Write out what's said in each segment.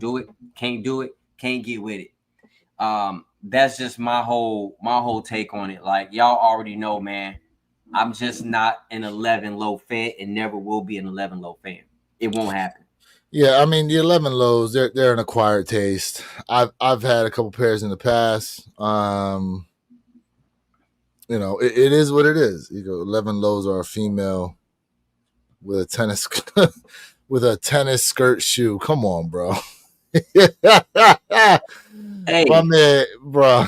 do it. Can't do it. Can't get with it. That's just my whole take on it. Like y'all already know, man. I'm just not an 11 low fan and never will be an 11 low fan. It won't happen. Yeah, I mean the 11 lows, they're an acquired taste. I've had a couple pairs in the past. It is what it is. 11 lows are a female with a tennis with a tennis skirt shoe. Come on, bro. Hey, my man, bro.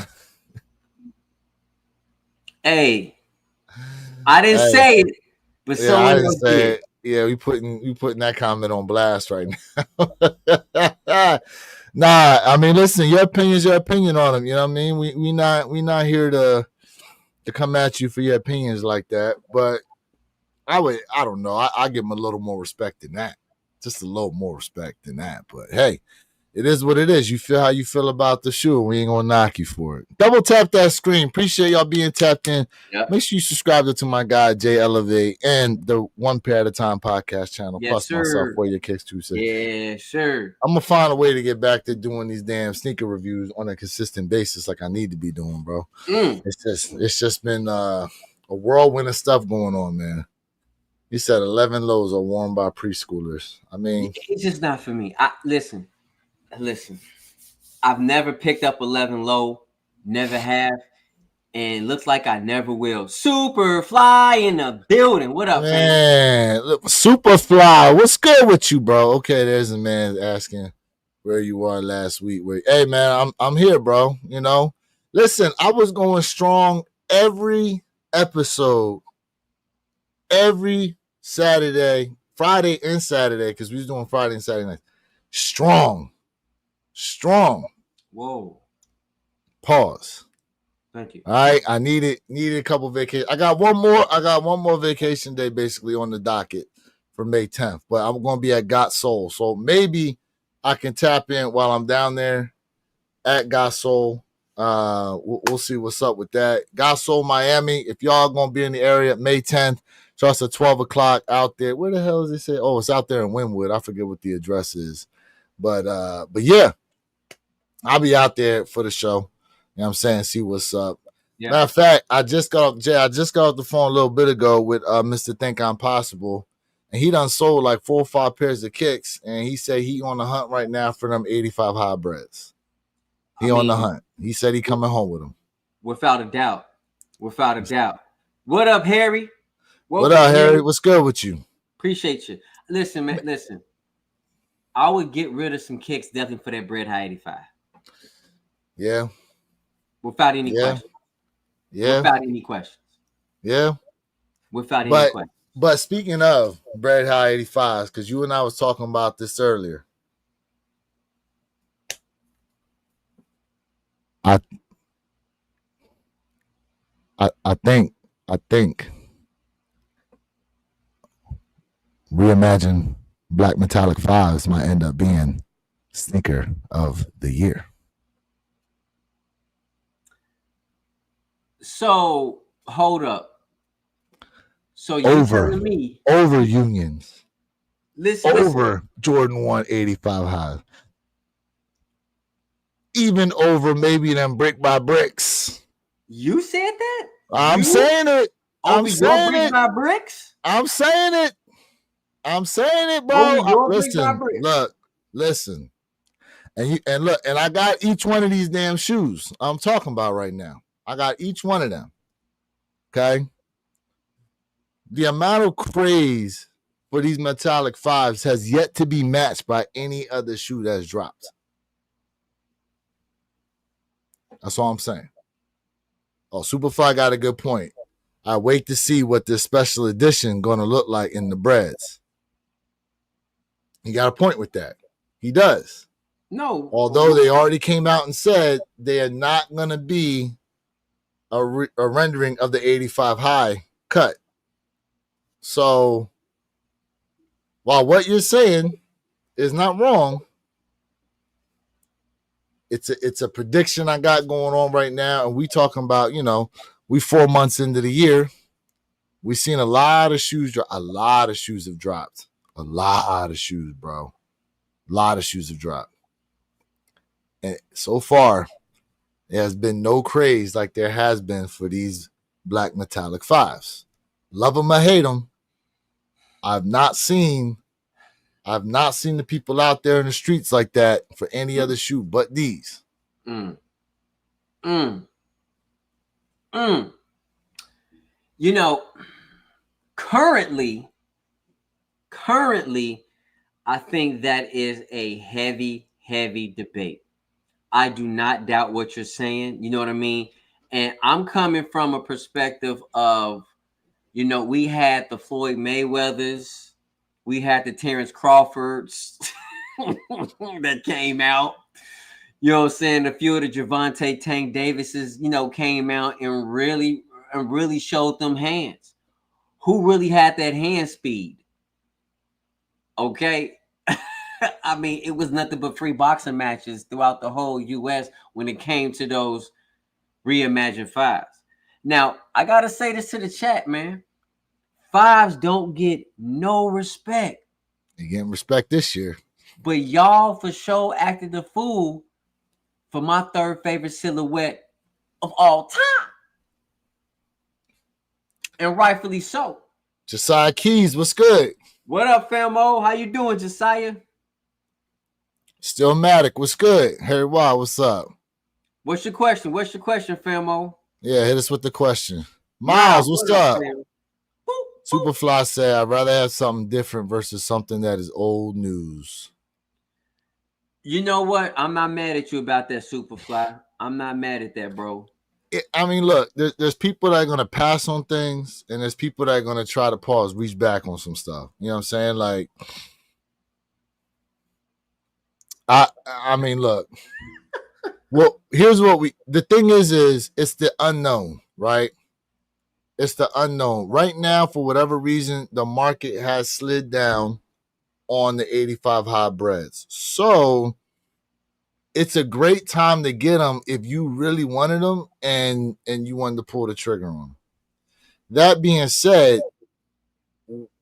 Hey, I didn't say it, but someone else did. Yeah, we putting that comment on blast right now. Nah, I mean, listen, your opinion's your opinion on them. You know what I mean? We not here to come at you for your opinions like that. But I don't know. I give them a little more respect than that. Just a little more respect than that. But hey, it is what it is. You feel how you feel about the shoe. We ain't gonna knock you for it. Double tap that screen. Appreciate y'all being tapped in. Yep. Make sure you subscribe to my guy Jay Elevate and the One Pair at a Time podcast channel. Yes, plus sir. myself, Where Your Kicks to say. Yeah, sure. I'm gonna find a way to get back to doing these damn sneaker reviews on a consistent basis, like I need to be doing, bro. It's just been a whirlwind of stuff going on, man. You said 11 lows are worn by preschoolers. I mean, it's just not for me. Listen. I've never picked up 11 low, never have, and looks like I never will. Superfly in the building. What up, man? Superfly, what's good with you, bro? Okay, there's a man asking where you were last week. Hey, man, I'm here, bro. Listen, I was going strong every episode, every Saturday, Friday and Saturday, because we was doing Friday and Saturday night. Strong. Whoa. Pause. Thank you. All right, I needed a couple vacations. I got one more vacation day basically on the docket for May 10th, but I'm going to be at Got Soul, so maybe I can tap in while I'm down there at Got Soul. We'll see what's up with that. Got Soul, Miami. If y'all going to be in the area, May 10th, starts at 12 o'clock out there. Where the hell is it say? Oh, it's out there in Wynwood. I forget what the address is, but yeah. I'll be out there for the show. You know what I'm saying? See what's up. Yeah. Matter of fact, I just got off the phone a little bit ago with Mr. Think I'm Possible. And he done sold like 4 or 5 pairs of kicks. And he said he on the hunt right now for them 85 hybrids. On the hunt. He said he coming home with them. Without a doubt. What up, Harry? What up, Harry? What's good with you? Appreciate you. Listen, man, listen. I would get rid of some kicks definitely for that Bread High 85. Yeah. Without any questions. Yeah. Without any questions. Yeah. Without any questions. But speaking of Bread High 85s, because you and I was talking about this earlier. I think Reimagine Black Metallic 5s might end up being sneaker of the year. So hold up. So you're telling me over Unions, listen, Jordan 1 85 highs, even over maybe them brick by bricks. You said that? I'm saying it. I'm saying brick by bricks. I'm saying it, bro. Listen. And look, and I got each one of these damn shoes I'm talking about right now. I got each one of them. Okay. The amount of craze for these metallic 5s has yet to be matched by any other shoe that's dropped. That's all I'm saying. Oh, Superfly got a good point. I wait to see what this special edition going to look like in the breads. He got a point with that. He does. No. Although they already came out and said they are not going to be a rendering of the 85 high cut. So, while what you're saying is not wrong, it's a prediction I got going on right now, and we talking about, we 4 months into the year. We've seen a lot of shoes drop. A lot of shoes have dropped. A lot of shoes, bro. A lot of shoes have dropped. And so far, there has been no craze like there has been for these black metallic fives. Love them or hate them, I've not seen the people out there in the streets like that for any other shoe but these. Mm. Mm. Mm. You know, currently, I think that is a heavy debate. I do not doubt what you're saying. You know what I mean? And I'm coming from a perspective of, we had the Floyd Mayweathers, we had the Terrence Crawfords that came out. You know what I'm saying? A few of the Javante Tank Davises, came out and really showed them hands. Who really had that hand speed? Okay. I mean, it was nothing but free boxing matches throughout the whole US when it came to those reimagined fives. Now, I gotta say this to the chat, man. Fives don't get no respect. You're getting respect this year. But y'all for sure acted the fool for my third favorite silhouette of all time. And rightfully so. Josiah Keys, what's good? What up, famo? How you doing, Josiah? Still Matic, what's good? Harry Wild, what's up? What's your question, famo? Yeah, hit us with the question. Miles, what's up? Superfly said, I'd rather have something different versus something that is old news. You know what? I'm not mad at you about that, Superfly. I'm not mad at that, bro. I mean, look, there's people that are going to pass on things, and there's people that are going to try to reach back on some stuff. You know what I'm saying? Like, I mean, look. Well, here's what the thing is it's the unknown, right? It's the unknown. Right now, for whatever reason, the market has slid down on the 85 high breads. So it's a great time to get them if you really wanted them and you wanted to pull the trigger on them. That being said,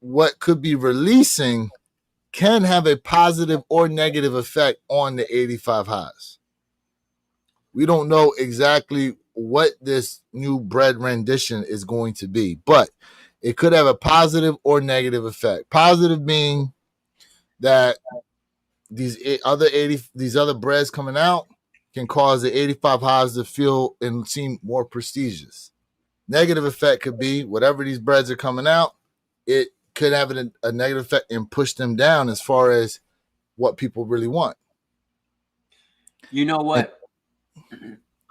what could be releasing can have a positive or negative effect on the 85 highs. We don't know exactly what this new bread rendition is going to be, but it could have a positive or negative effect. Positive being that these other breads coming out can cause the 85 highs to feel and seem more prestigious. Negative effect could be whatever these breads are coming out, it could have a negative effect and push them down as far as what people really want. You know what?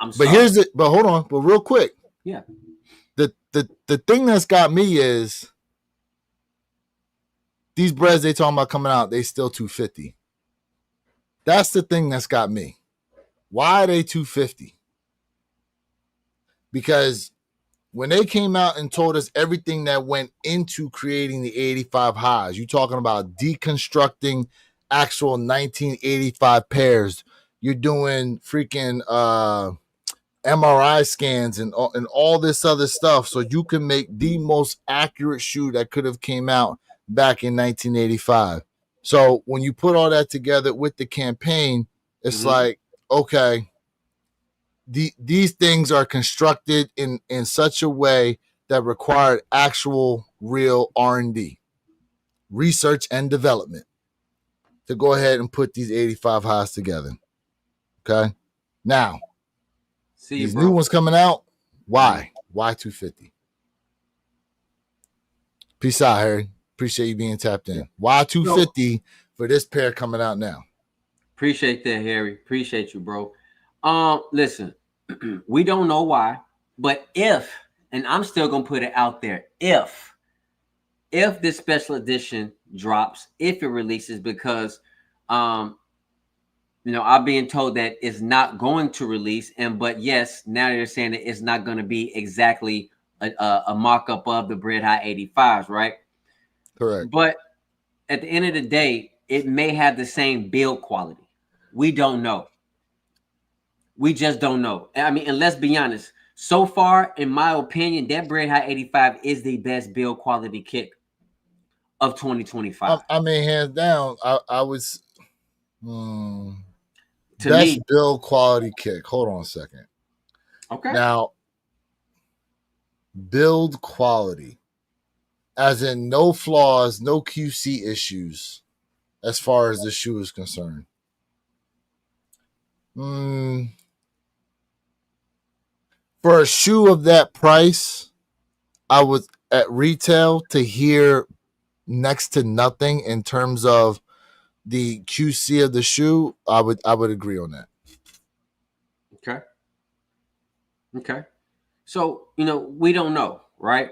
I'm sorry. But hold on, but real quick. Yeah. The thing that's got me is these breads they talking about coming out, they still $250. That's the thing that's got me. Why are they $250? Because when they came out and told us everything that went into creating the 85 highs, you're talking about deconstructing actual 1985 pairs. You're doing freaking MRI scans and all this other stuff so you can make the most accurate shoe that could have came out back in 1985. So when you put all that together with the campaign, it's like, okay, these things are constructed in such a way that required actual real R&D, research and development to go ahead and put these 85 highs together. Okay? Now, these new ones coming out, why? Why 250? Peace out, Harry. Appreciate you being tapped in. Why 250 for this pair coming out now? Appreciate that, Harry. Appreciate you, bro. Listen, we don't know why, but if, and I'm still gonna put it out there, if this special edition drops, if it releases, because I'm being told that it's not going to release, but yes, now they're saying that it's not going to be exactly a mock-up of the Bread High 85s, right? Correct. But at the end of the day, it may have the same build quality. We don't know. We just don't know. I mean, and let's be honest. So far, in my opinion, that Bread High 85 is the best build quality kick of 2025. I mean, hands down, I was. To me, Best build quality kick. Hold on a second. okay. Now, build quality, as in no flaws, no QC issues, as far as the shoe is concerned. Mm, for a shoe of that price, I would at retail to hear next to nothing in terms of the QC of the shoe. I would agree on that. Okay. Okay. So, we don't know, right?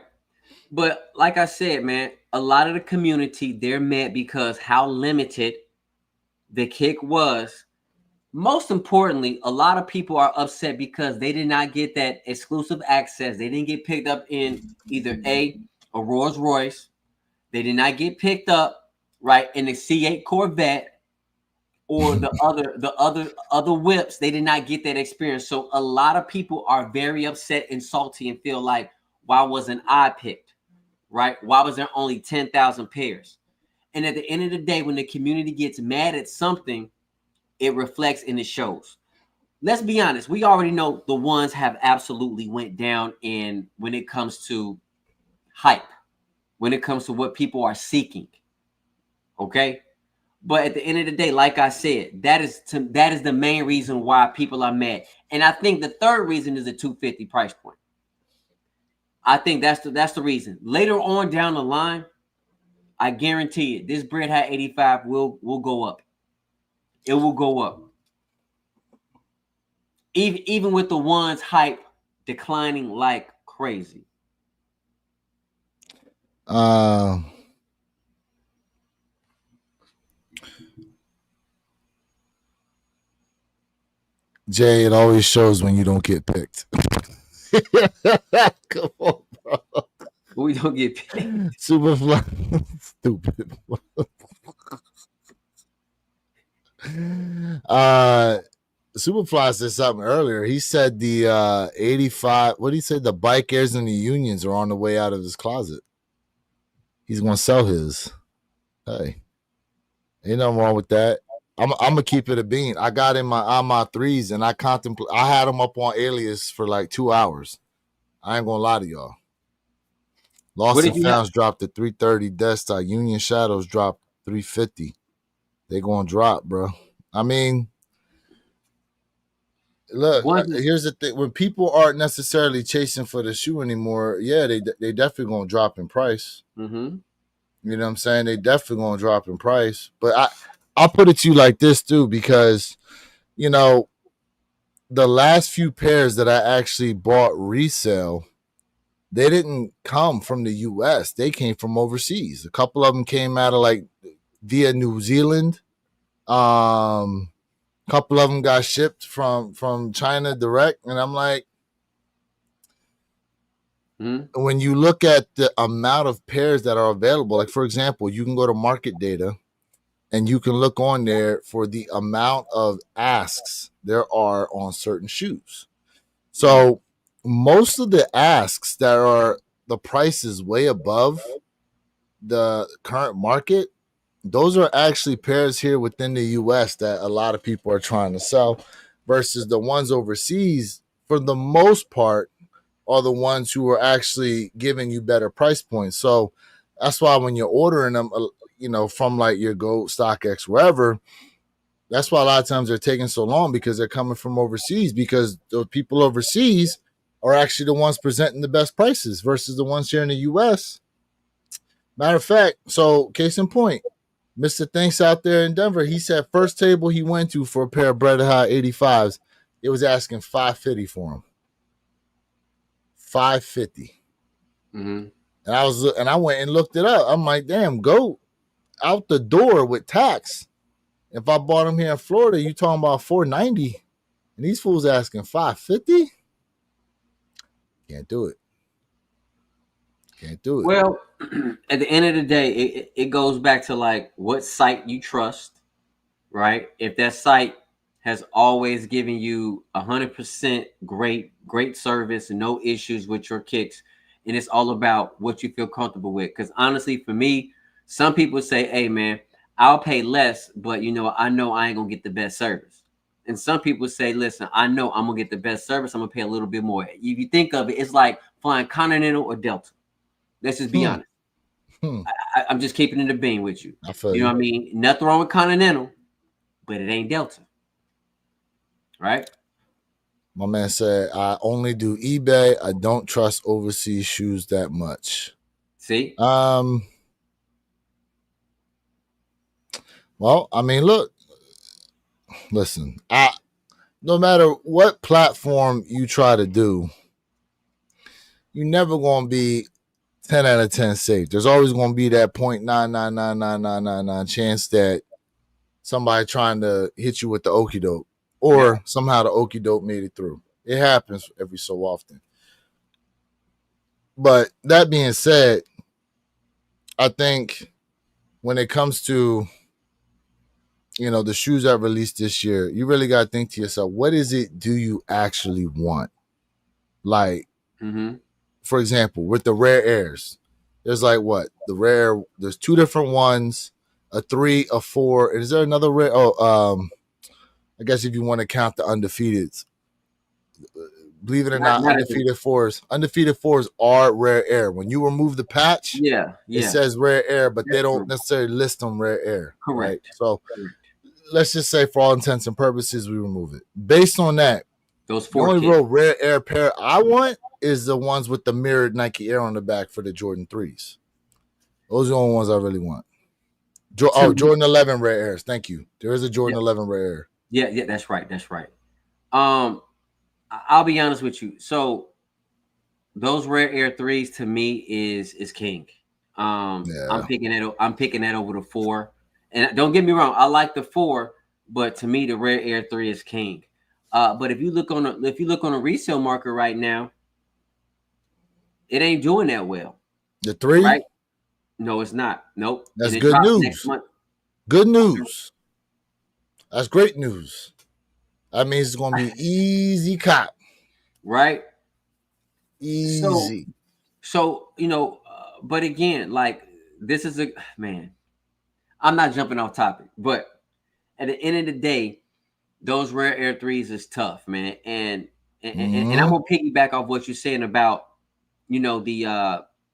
But like I said, man, a lot of the community, they're mad because how limited the kick was. Most importantly, a lot of people are upset because they did not get that exclusive access. They didn't get picked up in either a Rolls Royce. They did not get picked up right in the C8 Corvette or the other whips. They did not get that experience. So a lot of people are very upset and salty and feel like, why wasn't I picked? Right? Why was there only 10,000 pairs? And at the end of the day, when the community gets mad at something, it reflects in the shows. Let's be honest. We already know the ones have absolutely went down in when it comes to hype, when it comes to what people are seeking. Okay. But at the end of the day, like I said, that is the main reason why people are mad. And I think the third reason is the 250 price point. I think that's the reason. Later on down the line, I guarantee it, this bread hat 85 will go up. It will go up. Even with the ones hype declining like crazy. Uh, Jay, it always shows when you don't get picked. Come on, bro. We don't get paid. Superfly, stupid. uh, Superfly said something earlier. He said the 85. What did he say? The bike airs and the unions are on the way out of his closet. He's gonna sell his. Hey, ain't nothing wrong with that. I'm gonna keep it a bean. I got in my threes and I contemplate. I had them up on Alias for like 2 hours. I ain't gonna lie to y'all. What Lost did and you have? Founds dropped at 330. Desktop Union Shadows dropped 350. They gonna drop, bro. I mean, look, One is here's the thing: when people aren't necessarily chasing for the shoe anymore, yeah, they definitely gonna drop in price. mm-hmm. You know what I'm saying? They definitely gonna drop in price. But I'll put it to you like this too, because you know the last few pairs that I actually bought resale, they didn't come from the U.S. They came from overseas. A couple of them came out of like via New Zealand. A couple of them got shipped from China direct, and I'm like, Mm-hmm. when you look at the amount of pairs that are available, like for example, you can go to market data and you can look on there for the amount of asks there are on certain shoes. So most of the asks that are the prices way above the current market, those are actually pairs here within the US that a lot of people are trying to sell versus the ones overseas, for the most part, are the ones who are actually giving you better price points. So that's why when you're ordering them, from like your Go, StockX, wherever, that's why a lot of times they're taking so long, because they're coming from overseas, because the people overseas are actually the ones presenting the best prices versus the ones here in the US. Matter of fact, so case in point, Mr. Thanks out there in Denver, he said first table he went to for a pair of Bread High 85s, it was asking 550 for him. 550. Mm-hmm. And I went and looked it up. I'm like, damn, go out the door with tax. If I bought them here in Florida, you talking about 490, and these fools asking 550? Can't do it. Can't do it. Well, at the end of the day, it goes back to like what site you trust, right? If that site has always given you 100% great service and no issues with your kicks, and it's all about what you feel comfortable with. Because honestly, for me, some people say, "Hey, man, I'll pay less, but I know I ain't gonna get the best service." And some people say, listen, I know I'm gonna get the best service, I'm gonna pay a little bit more. If you think of it, it's like flying Continental or Delta. Let's just be Hmm. honest. I'm just keeping it a bean with you. I feel You know you. what I mean? Nothing wrong with Continental, but it ain't Delta, right? My man said, I only do eBay. I don't trust overseas shoes that much. See? Well, I mean, look, listen, no matter what platform you try to do, you're never going to be 10 out of 10 safe. There's always going to be that 0.9999999 chance that somebody trying to hit you with the okie doke, or somehow the okie doke made it through. It happens every so often. But that being said, I think when it comes to, you know, the shoes that released this year, you really got to think to yourself, what is it do you actually want? Like, for example, with the Rare Airs, there's like what? There's two different ones, a 3, a 4. Is there another rare? I guess if you want to count the undefeateds. Believe it or not, undefeated fours are Rare Air. When you remove the patch, it says Rare Air, but they don't necessarily list them Rare Air. Correct. Right? So let's just say, for all intents and purposes, we remove it. Based on that, those the only real Rare Air pair I want is the ones with the mirrored Nike Air on the back for the Jordan 3s. Those are the only ones I really want. Jordan 11 Rare Airs. Thank you. There is a Jordan 11 Rare Air. Yeah, that's right. That's right. I'll be honest with you. So those Rare Air 3s to me is king. I'm picking that over the 4. And don't get me wrong, I like the 4, but to me the Rare Air 3 is king. But if you look on a resale market right now, it ain't doing that well. The 3? Right? No, it's not. Nope. That's good news. Good news. That's great news. That means it's going to be easy cop. Right? Easy. So you know, but again, like, this is a man. I'm not jumping off topic, but at the end of the day, those Rare Air 3s is tough, man. And I'm gonna piggyback off what you're saying about, you know, the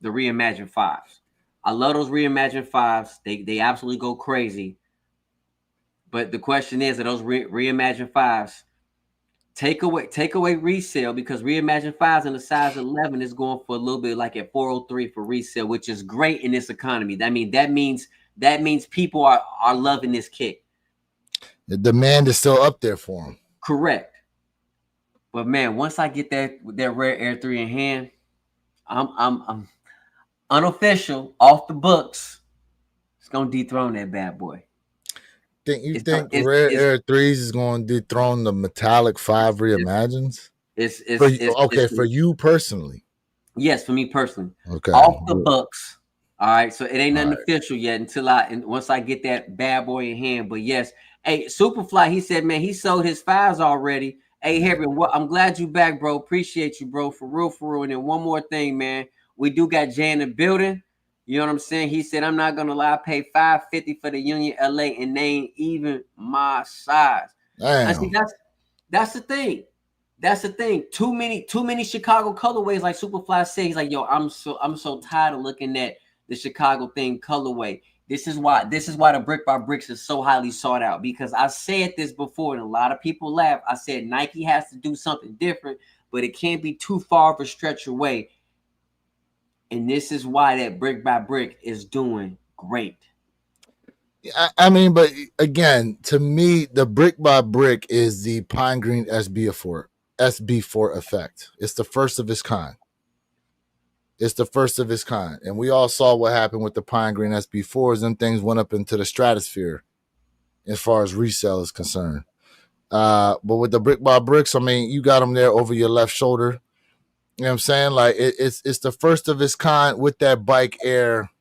reimagined 5s. I love those reimagined 5s. They absolutely go crazy. But the question is, are those reimagined 5s, take away resale, because reimagined 5s in the size 11 is going for a little bit like at 403 for resale, which is great in this economy. I mean, that means people are loving this kick. The demand is still up there for them. Correct. But man, once I get that Rare Air 3 in hand, I'm unofficial, off the books. It's gonna dethrone that bad boy. You think Rare Air 3s is going to dethrone the metallic 5 reimagines? For you personally. Yes, for me personally. Okay. Off the books. All right. So it ain't nothing official yet once I get that bad boy in hand. But yes, hey, Superfly, he said, man, he sold his 5s already. Hey, Harry, I'm glad you back, bro. Appreciate you, bro. For real. And then one more thing, man. We do got Jay in the building. You know what I'm saying? He said, I'm not gonna lie, I paid $550 for the Union LA, and they ain't even my size. I see, that's the thing. That's the thing. Too many Chicago colorways, like Superfly said. He's like, yo, I'm so tired of looking at the Chicago thing colorway. This is why the Brick by Bricks is so highly sought out, because I said this before and a lot of people laugh. I said Nike has to do something different, but it can't be too far of a stretch away. And this is why that Brick by Brick is doing great. I mean, but again, to me, the Brick by Brick is the Pine Green SB4 effect. It's the first of its kind. And we all saw what happened with the Pine Green SB4s. Them things went up into the stratosphere as far as resale is concerned. But with the Brick by Bricks, I mean, you got them there over your left shoulder. You know what I'm saying? Like, it's the first of its kind with that bike air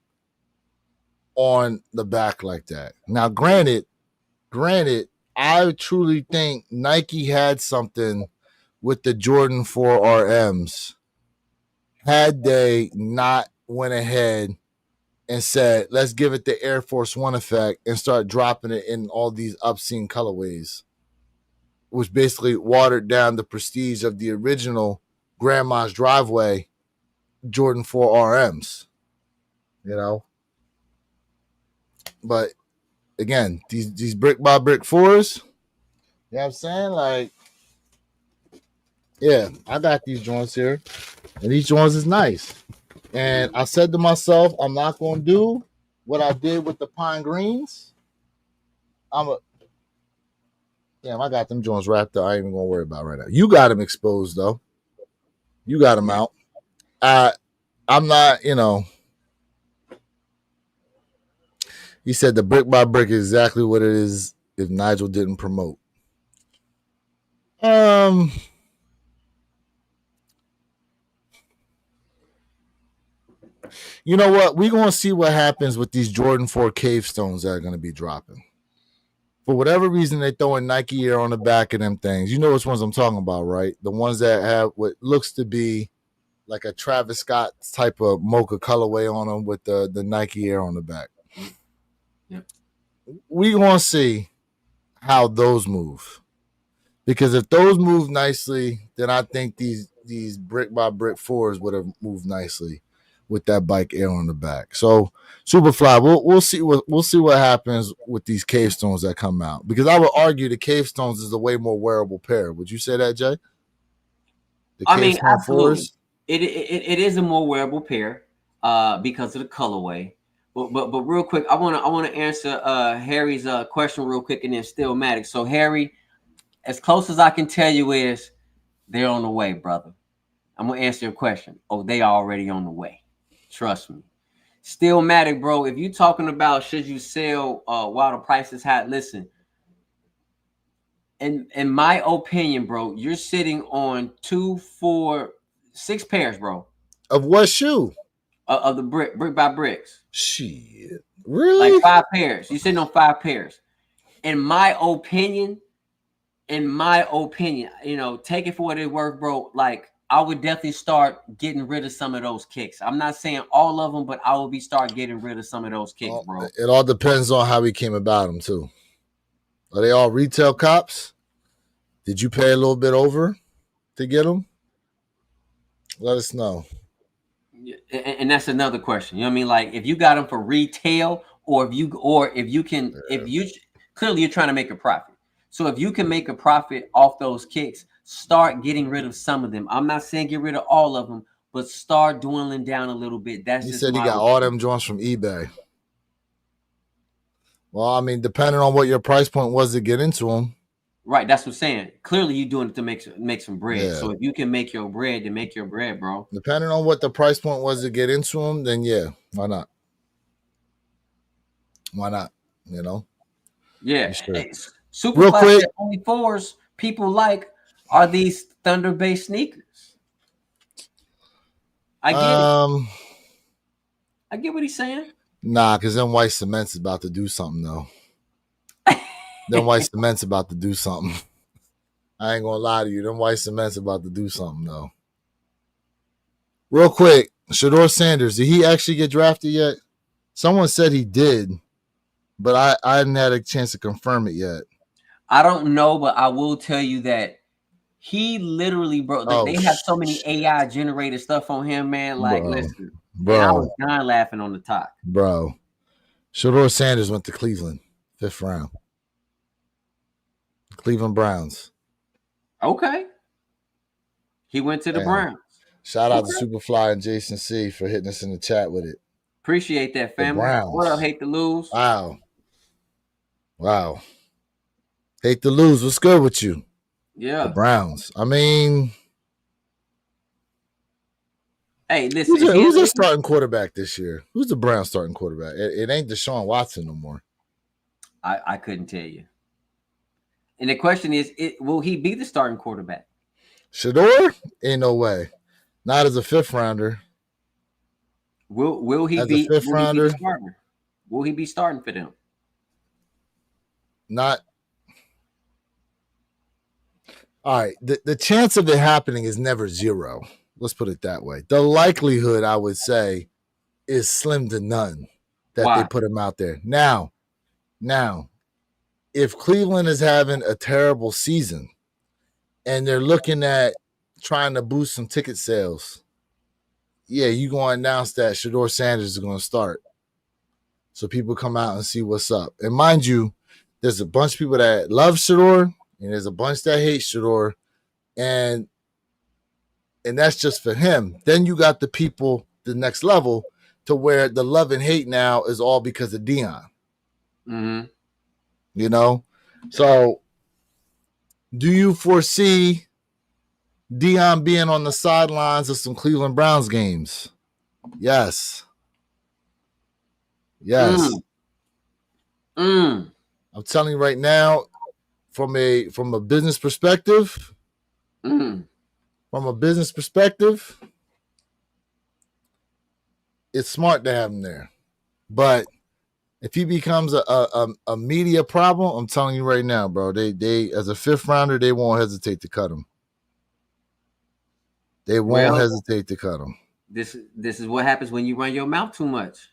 on the back like that. Now, granted, I truly think Nike had something with the Jordan 4 RMs had they not went ahead and said, let's give it the Air Force One effect and start dropping it in all these obscene colorways. which basically watered down the prestige of the original Grandma's Driveway Jordan 4 RMs. You know, but again, these brick by brick fours. You know what I'm saying? Like, yeah, I got these joints here, and these joints is nice. And I said to myself, I'm not gonna do what I did with the pine greens. Damn, I got them joints wrapped up. I ain't even gonna worry about it right now. You got them exposed though. You got them out. I'm not, you know. He said the brick by brick is exactly what it is if Nigel didn't promote. You know what? We're gonna see what happens with these Jordan 4 cave stones that are gonna be dropping. For whatever reason, they throwing Nike Air on the back of them things. You know which ones I'm talking about, right? The ones that have what looks to be like a Travis Scott type of mocha colorway on them with the Nike Air on the back. Yep. We're going to see how those move. Because if those move nicely, then I think these brick by brick fours would have moved nicely with that bike Air on the back. So Superfly, we'll see what happens with these cave stones that come out. Because I would argue the cave stones is a way more wearable pair. Would you say that, Jay? I mean, absolutely. Fours? It is a more wearable pair because of the colorway. But real quick, I want to answer Harry's question real quick, and then Stillmatic. So Harry, as close as I can tell you is they're on the way, brother. I'm gonna answer your question. Oh, they already on the way. Trust me. Stillmatic, bro. If you talking about should you sell while the price is high, listen. In my opinion, bro, you're sitting on 2, 4, 6 pairs, bro. Of what shoe? Of the brick by bricks. Shit. Really? Like 5 pairs. You're sitting on 5 pairs. In my opinion, you know, take it for what it's worth, bro. Like, I would definitely start getting rid of some of those kicks. I'm not saying all of them, but I will start getting rid of some of those kicks, bro. It all depends on how we came about them, too. Are they all retail cops? Did you pay a little bit over to get them? Let us know. And that's another question. You know what I mean? Like, if you got them for retail, or if you can, clearly you're trying to make a profit. So if you can make a profit off those kicks, start getting rid of some of them. I'm not saying get rid of all of them, but start dwindling down a little bit. That's he said he got all them joints from eBay. Well, I mean, depending on what your price point was to get into them. Right, that's what I'm saying. Clearly, you're doing it to make some bread. Yeah. So if you can make your bread, then make your bread, bro. Depending on what the price point was to get into them, then yeah, why not? Why not? You know? Yeah. Sure. Hey, super real quick, only fours people like are these Thunder-based sneakers. I get it. I get what he's saying. Nah, because then White Cement's about to do something though. Then White Cement's about to do something. I ain't gonna lie to you. Then White Cement's about to do something though. Real quick, Shador Sanders, did he actually get drafted yet? Someone said he did, but I hadn't had a chance to confirm it yet. I don't know, but I will tell you that he literally, bro, they have so many AI generated stuff on him, man. Like, listen, bro, man, I was dying laughing on the top. Bro, Shador Sanders went to Cleveland, 5th round. Cleveland Browns. Okay. He went to the Browns. Shout out to Superfly and Jason C for hitting us in the chat with it. Appreciate that, family. What up, Hate to Lose? Wow. Hate to Lose. What's good with you? Yeah. The Browns. I mean, hey, listen. Who's their starting quarterback this year? Who's the Browns starting quarterback? It ain't Deshaun Watson no more. I couldn't tell you. And the question is, will he be the starting quarterback? Shador? Ain't no way. Not as a 5th rounder. Will he as be a 5th rounder? Will he be starting for them? Not. All right. The chance of it happening is never 0. Let's put it that way. The likelihood, I would say, is slim to none that they put him out there. Now, if Cleveland is having a terrible season, and they're looking at trying to boost some ticket sales. Yeah, you gonna announce that Shador Sanders is gonna start, so people come out and see what's up. And mind you, there's a bunch of people that love Shador, and there's a bunch that hate Shador, and that's just for him. Then you got the people the next level to where the love and hate now is all because of Dion. Mm-hmm. You know, so do you foresee Dion being on the sidelines of some Cleveland Browns games? Yes. Yes. I'm telling you right now, from a business perspective, from a business perspective, it's smart to have him there. But if he becomes a media problem, I'm telling you right now, bro, they as a fifth rounder, they won't hesitate to cut him. They won't hesitate to cut him. This is what happens when you run your mouth too much.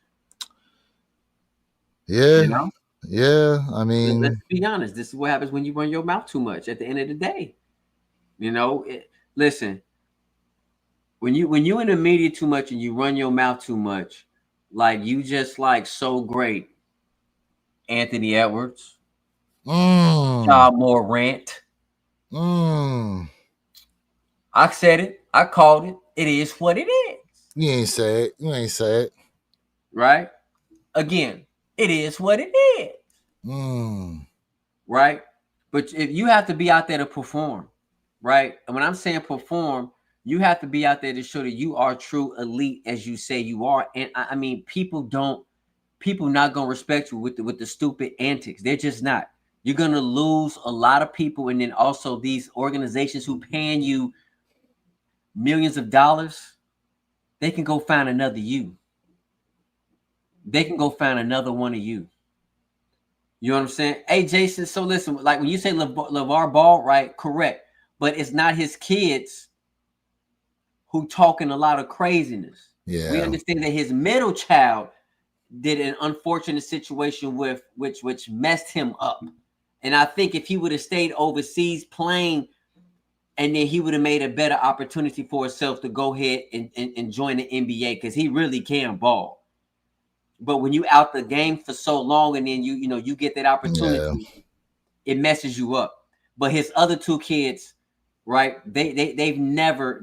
Yeah. You know? Yeah. I mean, let's be honest. This is what happens when you run your mouth too much at the end of the day. You know, listen, when you in the media too much and you run your mouth too much, like you just like so great. Anthony Edwards. Child more rant. I said it. I called it. It is what it is. You ain't say it. You ain't say it. Right? Again, it is what it is. Right? But if you have to be out there to perform, right? And when I'm saying perform, you have to be out there to show that you are true elite as you say you are. And I mean, people not gonna respect you with the stupid antics. They're just not. You're gonna lose a lot of people, and then also these organizations who paying you millions of dollars, they can go find another you. They can go find another one of you. You know what I'm saying? Hey, Jason, so listen, like when you say LeVar Ball, right? Correct. But it's not his kids who talking a lot of craziness. Yeah. We understand that his middle child did an unfortunate situation with which messed him up. And I think if he would have stayed overseas playing, and then he would have made a better opportunity for himself to go ahead and join the NBA, because he really can ball. But when you out the game for so long and then you get that opportunity, it messes you up. But his other two kids, right? They've never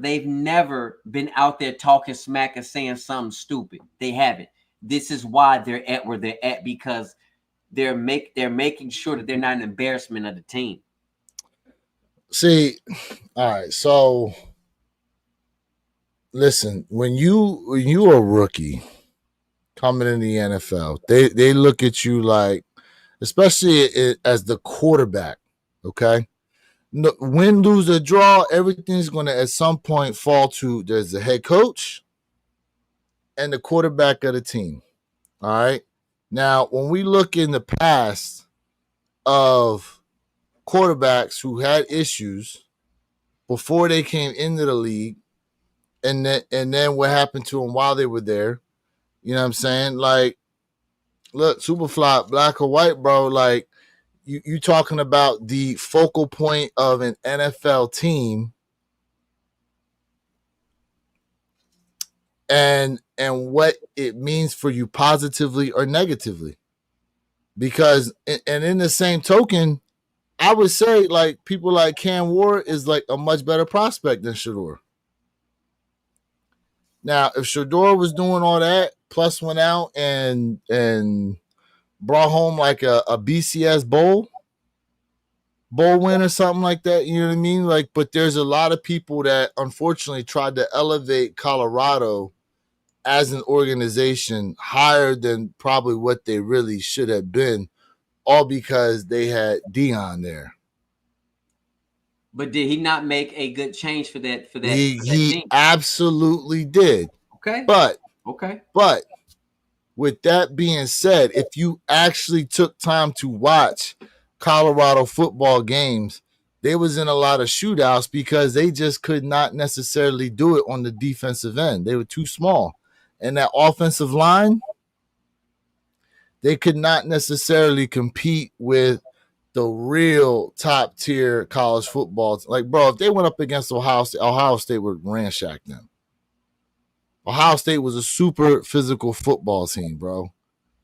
been out there talking smack and saying something stupid. They haven't. This is why they're at where they're at, because they're making sure that they're not an embarrassment of the team. See, all right. So listen, when you are a rookie coming in the NFL, they look at you like, especially as the quarterback, okay? No, win, lose, or draw, everything's going to at some point fall to there's the head coach and the quarterback of the team. All right. Now, when we look in the past of quarterbacks who had issues before they came into the league, and then what happened to them while they were there, you know what I'm saying? Like, look, Superfly, black or white, bro, like, you talking about the focal point of an NFL team and what it means for you positively or negatively. Because, and in the same token, I would say like people like Cam Ward is like a much better prospect than Shador. Now, if Shador was doing all that, plus went out and brought home like a BCS bowl win or something like that, you know what I mean? Like, but there's a lot of people that unfortunately tried to elevate Colorado as an organization higher than probably what they really should have been, all because they had Dion there. But did he not make a good change for that? He absolutely did. Okay. But with that being said, if you actually took time to watch Colorado football games, they was in a lot of shootouts because they just could not necessarily do it on the defensive end. They were too small. And that offensive line, they could not necessarily compete with the real top tier college football. Like, bro, if they went up against Ohio State would ransack them. Ohio State was a super physical football team, bro.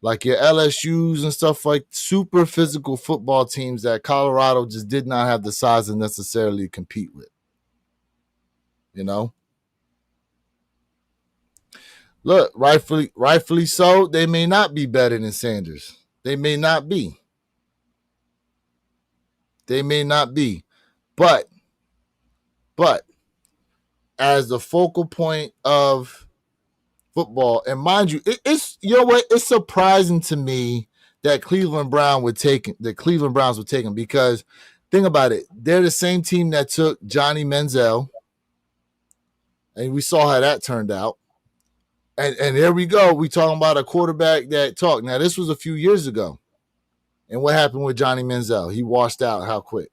Like your LSUs and stuff, like super physical football teams that Colorado just did not have the size to necessarily compete with. You know? Look, rightfully so, they may not be better than Sanders. They may not be. But as the focal point of football, and mind you, it's you know what? It's surprising to me that Cleveland Browns would take him because think about it. They're the same team that took Johnny Manziel, and we saw how that turned out. And there we go. We talking about a quarterback that talked. Now, this was a few years ago. And what happened with Johnny Manziel? He washed out how quick?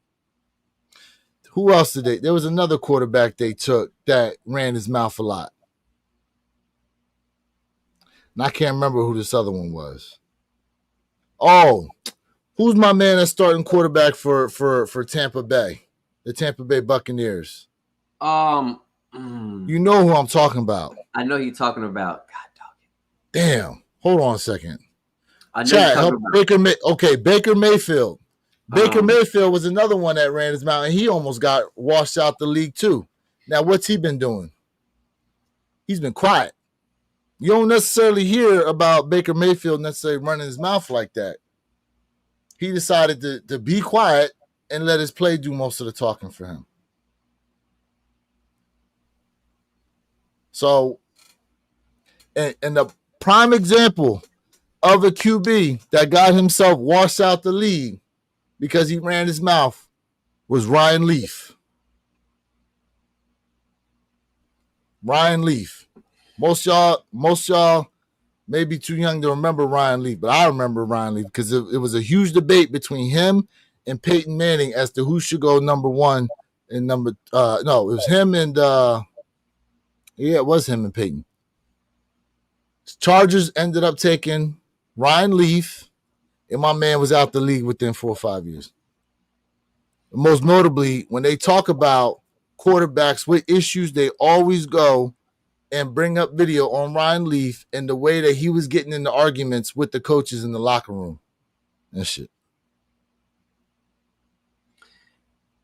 Who else did they? There was another quarterback they took that ran his mouth a lot. And I can't remember who this other one was. Oh, who's my man that's starting quarterback for Tampa Bay? The Tampa Bay Buccaneers. You know who I'm talking about. I know you're talking about. God dog it. Damn. Hold on a second. I know Chat, help Baker Mayfield. Baker Mayfield was another one that ran his mouth, and he almost got washed out the league too. Now, what's he been doing? He's been quiet. You don't necessarily hear about Baker Mayfield necessarily running his mouth like that. He decided to be quiet and let his play do most of the talking for him. So, and the prime example of a QB that got himself washed out the league because he ran his mouth was Ryan Leaf. Ryan Leaf. Most y'all may be too young to remember Ryan Leaf, but I remember Ryan Leaf because it was a huge debate between him and Peyton Manning as to who should go number one and number no, it was him and it was him and Peyton. Chargers ended up taking Ryan Leaf, and my man was out the league within 4 or 5 years. Most notably, when they talk about quarterbacks with issues, they always go and bring up video on Ryan Leaf and the way that he was getting into arguments with the coaches in the locker room and shit.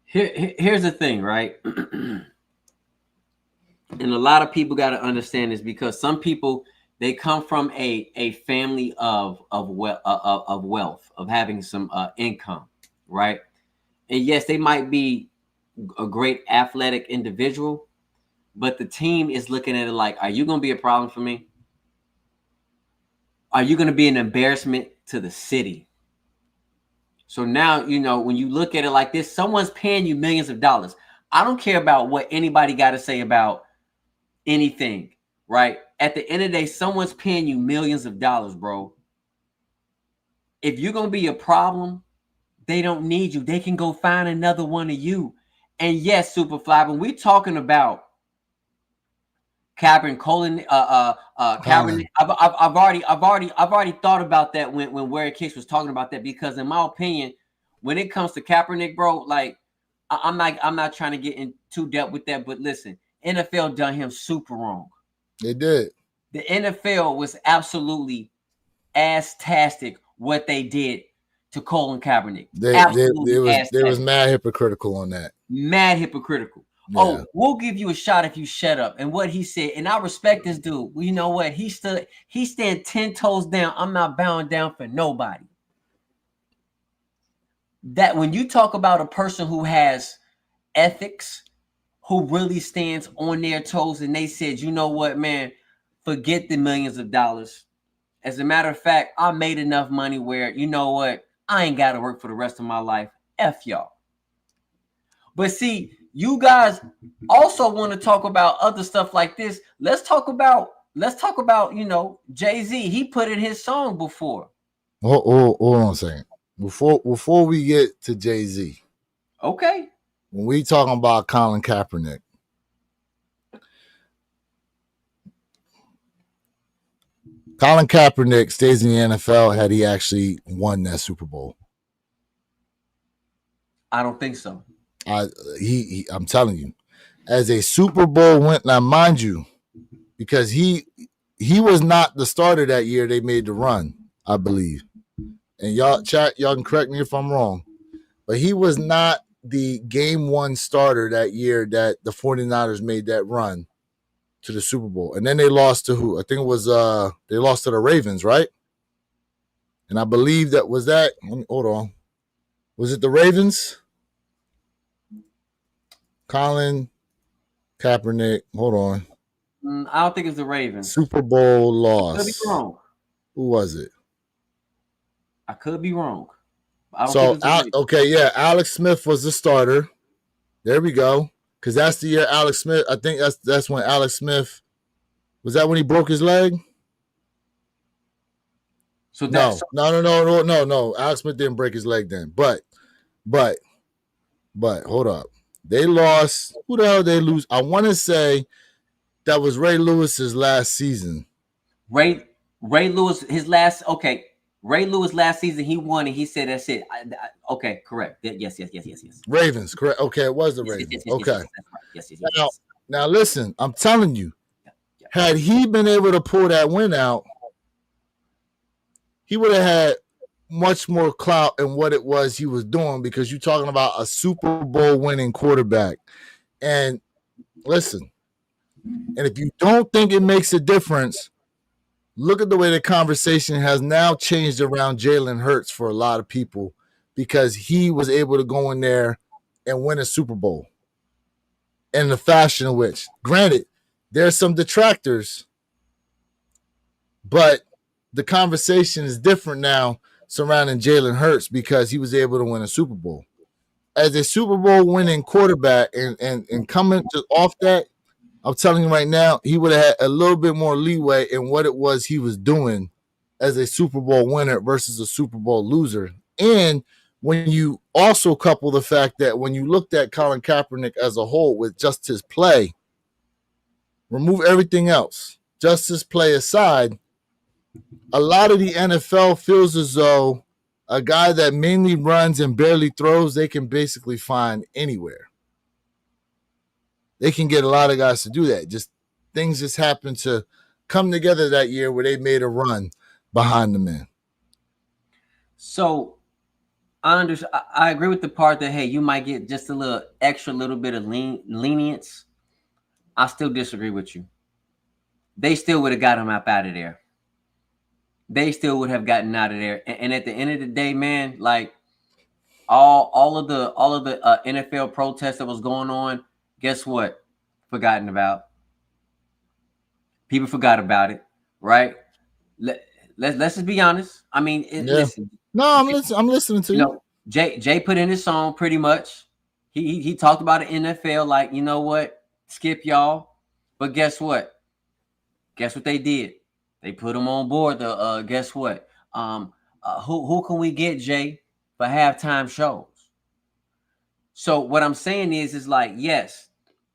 Here's the thing, right? And a lot of people got to understand this because some people, they come from a family of wealth, of having some income, right? And yes, they might be a great athletic individual, but the team is looking at it like, are you going to be a problem for me? Are you going to be an embarrassment to the city? So now, you know, when you look at it like this, someone's paying you millions of dollars. I don't care about what anybody got to say about anything, right? At the end of the day, someone's paying you millions of dollars, bro. If you're going to be a problem, they don't need you. They can go find another one of you. And yes, Superfly, when we're talking about Kaepernick, Kaepernick, I've already thought about that when Ware Kicks was talking about that, because in my opinion, when it comes to Kaepernick, bro, like I'm not trying to get in too depth with that, but listen, NFL done him super wrong. They did. The NFL was absolutely ass-tastic what they did to Colin Kaepernick. They was mad hypocritical on that. Mad hypocritical. Yeah. Oh, we'll give you a shot if you shut up. And what he said, and I respect this dude. Well, you know what? He stand 10 toes down. I'm not bowing down for nobody. That when you talk about a person who has ethics, who really stands on their toes, and they said, you know what, man, forget the millions of dollars. As a matter of fact, I made enough money where, you know what, I ain't got to work for the rest of my life. F y'all. But see, you guys also want to talk about other stuff like this. Let's talk about, you know, Jay-Z. He put in his song before. Hold on a second. Before we get to Jay-Z. Okay. When we talking about Colin Kaepernick, Colin Kaepernick stays in the NFL had he actually won that Super Bowl. I don't think so. I'm telling you, as a Super Bowl win. Now, mind you, because he was not the starter that year. They made the run, I believe. And y'all can correct me if I'm wrong, but he was not the game one starter that year that the 49ers made that run to the Super Bowl. And then they lost to who? I think it was they lost to the Ravens, right? And I believe that was that. Hold on. Was it the Ravens? Colin Kaepernick. Hold on. I don't think it's the Ravens. Super Bowl loss. I could be wrong. Who was it? I could be wrong. I don't So, think it's okay, yeah, Alex Smith was the starter. There we go. Because that's the year Alex Smith. I think that's when Alex Smith. Was that when he broke his leg? So no. Alex Smith didn't break his leg then. But hold up. They lost. Who the hell did they lose? I want to say that was Ray Lewis's last season. Ray Lewis, his last. Okay, Ray Lewis last season he won and he said that's it. Okay, correct. Yes. Ravens, correct. Okay, it was the Ravens. Okay. Yes. Now listen, I'm telling you, had he been able to pull that win out, he would have had much more clout in what it was he was doing, because you're talking about a Super Bowl winning quarterback. And listen, and if you don't think it makes a difference, look at the way the conversation has now changed around Jalen Hurts for a lot of people, because he was able to go in there and win a Super Bowl in the fashion in which, granted, there's some detractors, but the conversation is different now surrounding Jalen Hurts because he was able to win a Super Bowl. As a Super Bowl winning quarterback and coming off that, I'm telling you right now, he would have had a little bit more leeway in what it was he was doing as a Super Bowl winner versus a Super Bowl loser. And when you also couple the fact that when you looked at Colin Kaepernick as a whole with just his play, remove everything else, just his play aside, a lot of the NFL feels as though a guy that mainly runs and barely throws, they can basically find anywhere. They can get a lot of guys to do that. Just things just happen to come together that year where they made a run behind the man. So I agree with the part that, hey, you might get just a little bit of lenience. I still disagree with you. They still would have got him up out of there. They still would have gotten out of there. And at the end of the day, man, like all of the NFL protests that was going on, guess what? Forgotten about. People forgot about it, right? Let's just be honest. I mean, listen. No, I'm listening to you. Know, Jay put in his song pretty much. He talked about the NFL like, you know what? Skip y'all. But guess what? Guess what they did? They put him on board. Guess what? Who can we get, Jay, for halftime shows? So what I'm saying is like, yes,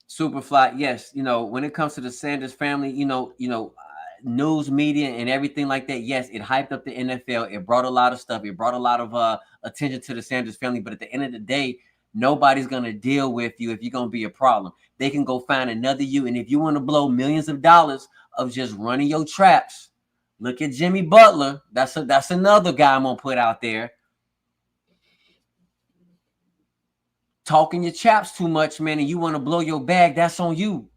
Superfly, yes, when it comes to the Sanders family, news media and everything like that, yes, it hyped up the NFL. It brought a lot of stuff. It brought a lot of attention to the Sanders family. But at the end of the day, nobody's going to deal with you if you're going to be a problem. They can go find another you. And if you want to blow millions of dollars of just running your traps, look at Jimmy Butler. That's another guy I'm going to put out there. Talking your chaps too much, man, and you want to blow your bag, that's on you.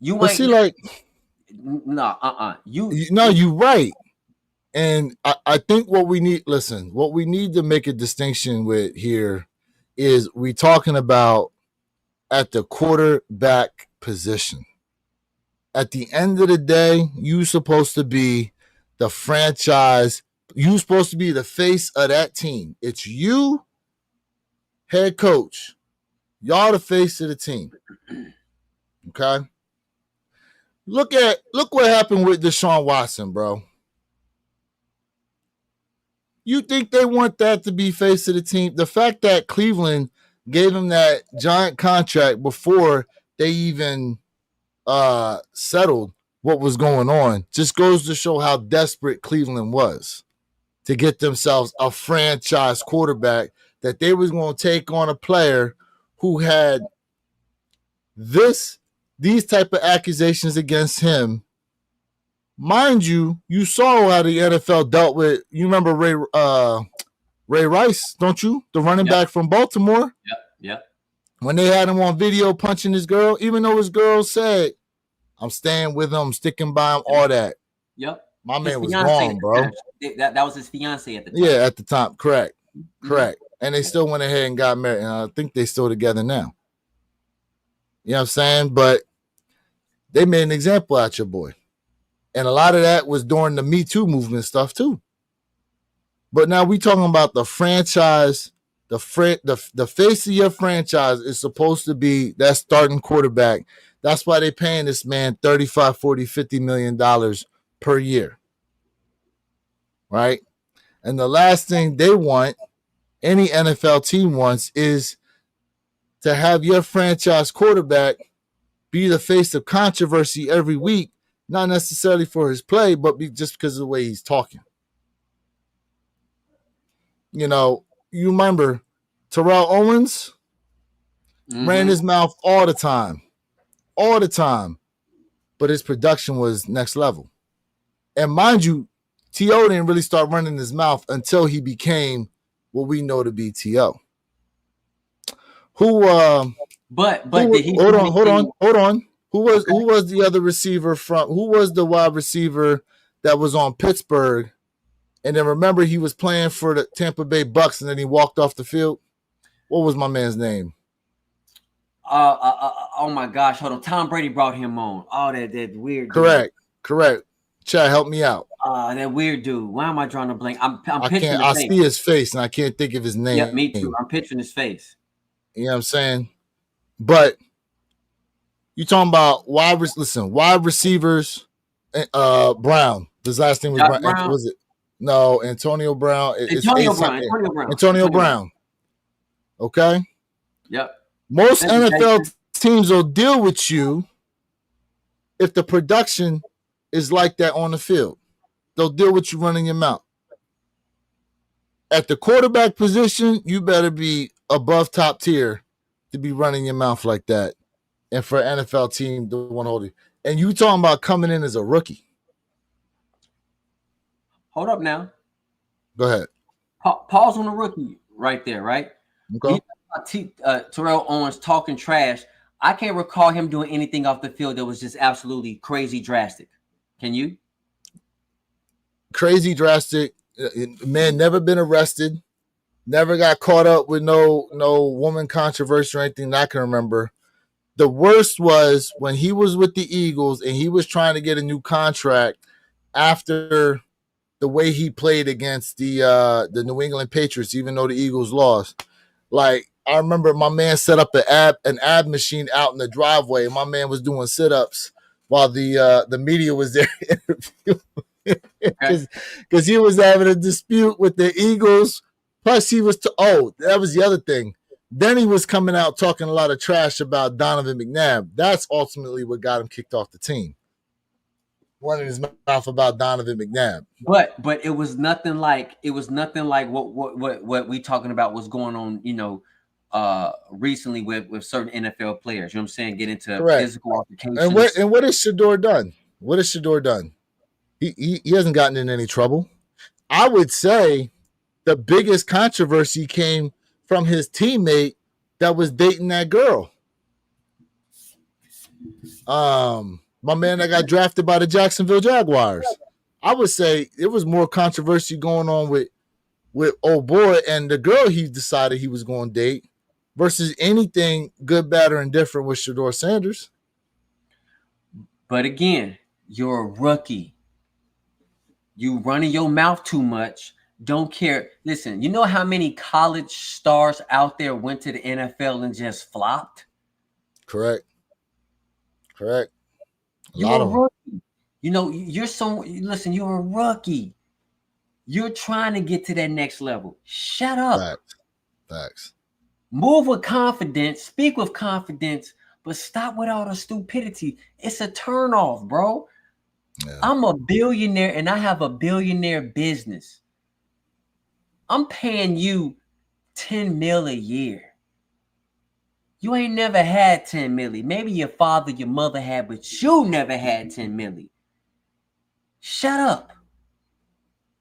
But see, like, you're right. And I think what we need to make a distinction with here is we talking about at the quarterback position. At the end of the day, you're supposed to be the franchise. You're supposed to be the face of that team. It's you, head coach. Y'all the face of the team. Okay? Look what happened with Deshaun Watson, bro. You think they want that to be face of the team? The fact that Cleveland gave him that giant contract before they even settled what was going on just goes to show how desperate Cleveland was to get themselves a franchise quarterback that they was going to take on a player who had these type of accusations against him. Mind you, you saw how the NFL dealt with. You remember Ray Rice, don't you? The running Yep. back from Baltimore. Yep. When they had him on video punching his girl, even though his girl said, "I'm staying with him, I'm sticking by him," all that. Yep. My His man was fiance wrong, at the bro. time. That was his fiance at the time. Yeah, at the time, correct. Mhm. Correct. And they still went ahead and got married. And I think they still together now. You know what I'm saying? But they made an example out your boy. And a lot of that was during the Me Too movement stuff too. But now we talking about the franchise, the face of your franchise is supposed to be that starting quarterback. That's why they paying this man 35, 40, 50 million dollars per year. Right? And the last thing they want, any NFL team wants, is to have your franchise quarterback be the face of controversy every week, not necessarily for his play, but just because of the way he's talking. You know, you remember Terrell Owens ran his mouth all the time, but his production was next level. And mind you, T.O. didn't really start running his mouth until he became what we know to be T.O. Hold on. Who was the other receiver who was the wide receiver that was on Pittsburgh? And then remember he was playing for the Tampa Bay Bucks and then he walked off the field. What was my man's name? Oh my gosh, hold on. Tom Brady brought him on. Oh, that weird dude. Correct. Chad, help me out. That weird dude. Why am I drawing a blank? I see his face and I can't think of his name. Yeah, me too. I'm picturing his face. You know what I'm saying? But you talking about wide receivers, Brown. His last name was Brown. Was it? No, Antonio Brown. Antonio Brown. Okay? Yep. Most NFL teams will deal with you if the production is like that on the field. They'll deal with you running your mouth. At the quarterback position, you better be above top tier to be running your mouth like that. And for an NFL team to want to hold you. And you talking about coming in as a rookie. Hold up now. Go ahead. Pause on the rookie right there, right? Okay. Terrell Owens talking trash. I can't recall him doing anything off the field that was just absolutely crazy drastic. Can you? Crazy drastic. Man, never been arrested. Never got caught up with no woman controversy or anything that I can remember. The worst was when he was with the Eagles and he was trying to get a new contract after the way he played against the New England Patriots, even though the Eagles lost. Like, I remember my man set up an ab machine out in the driveway, and my man was doing sit-ups while the media was there because he was having a dispute with the Eagles. Plus, he was that was the other thing. Then he was coming out talking a lot of trash about Donovan McNabb. That's ultimately what got him kicked off the team. Running his mouth about Donovan McNabb. But it was nothing like what we talking about was going on, recently with certain NFL players. You know what I'm saying? Get into physical altercations. And what has Shador done? What has Shador done? He hasn't gotten in any trouble. I would say the biggest controversy came from his teammate that was dating that girl. My man that got drafted by the Jacksonville Jaguars. I would say it was more controversy going on with old boy and the girl he decided he was going to date versus anything good, bad, or indifferent with Shador Sanders. But again, you're a rookie. You running your mouth too much. Don't care. Listen, you know how many college stars out there went to the NFL and just flopped? Correct. You're a rookie. You're a rookie. You're trying to get to that next level. Shut up. Facts. Move with confidence, speak with confidence, but stop with all the stupidity. It's a turnoff, bro. Yeah. I'm a billionaire and I have a billionaire business. I'm paying you 10 mil a year. You ain't never had 10 milli. Maybe your father, your mother had, but you never had 10 milli. Shut up.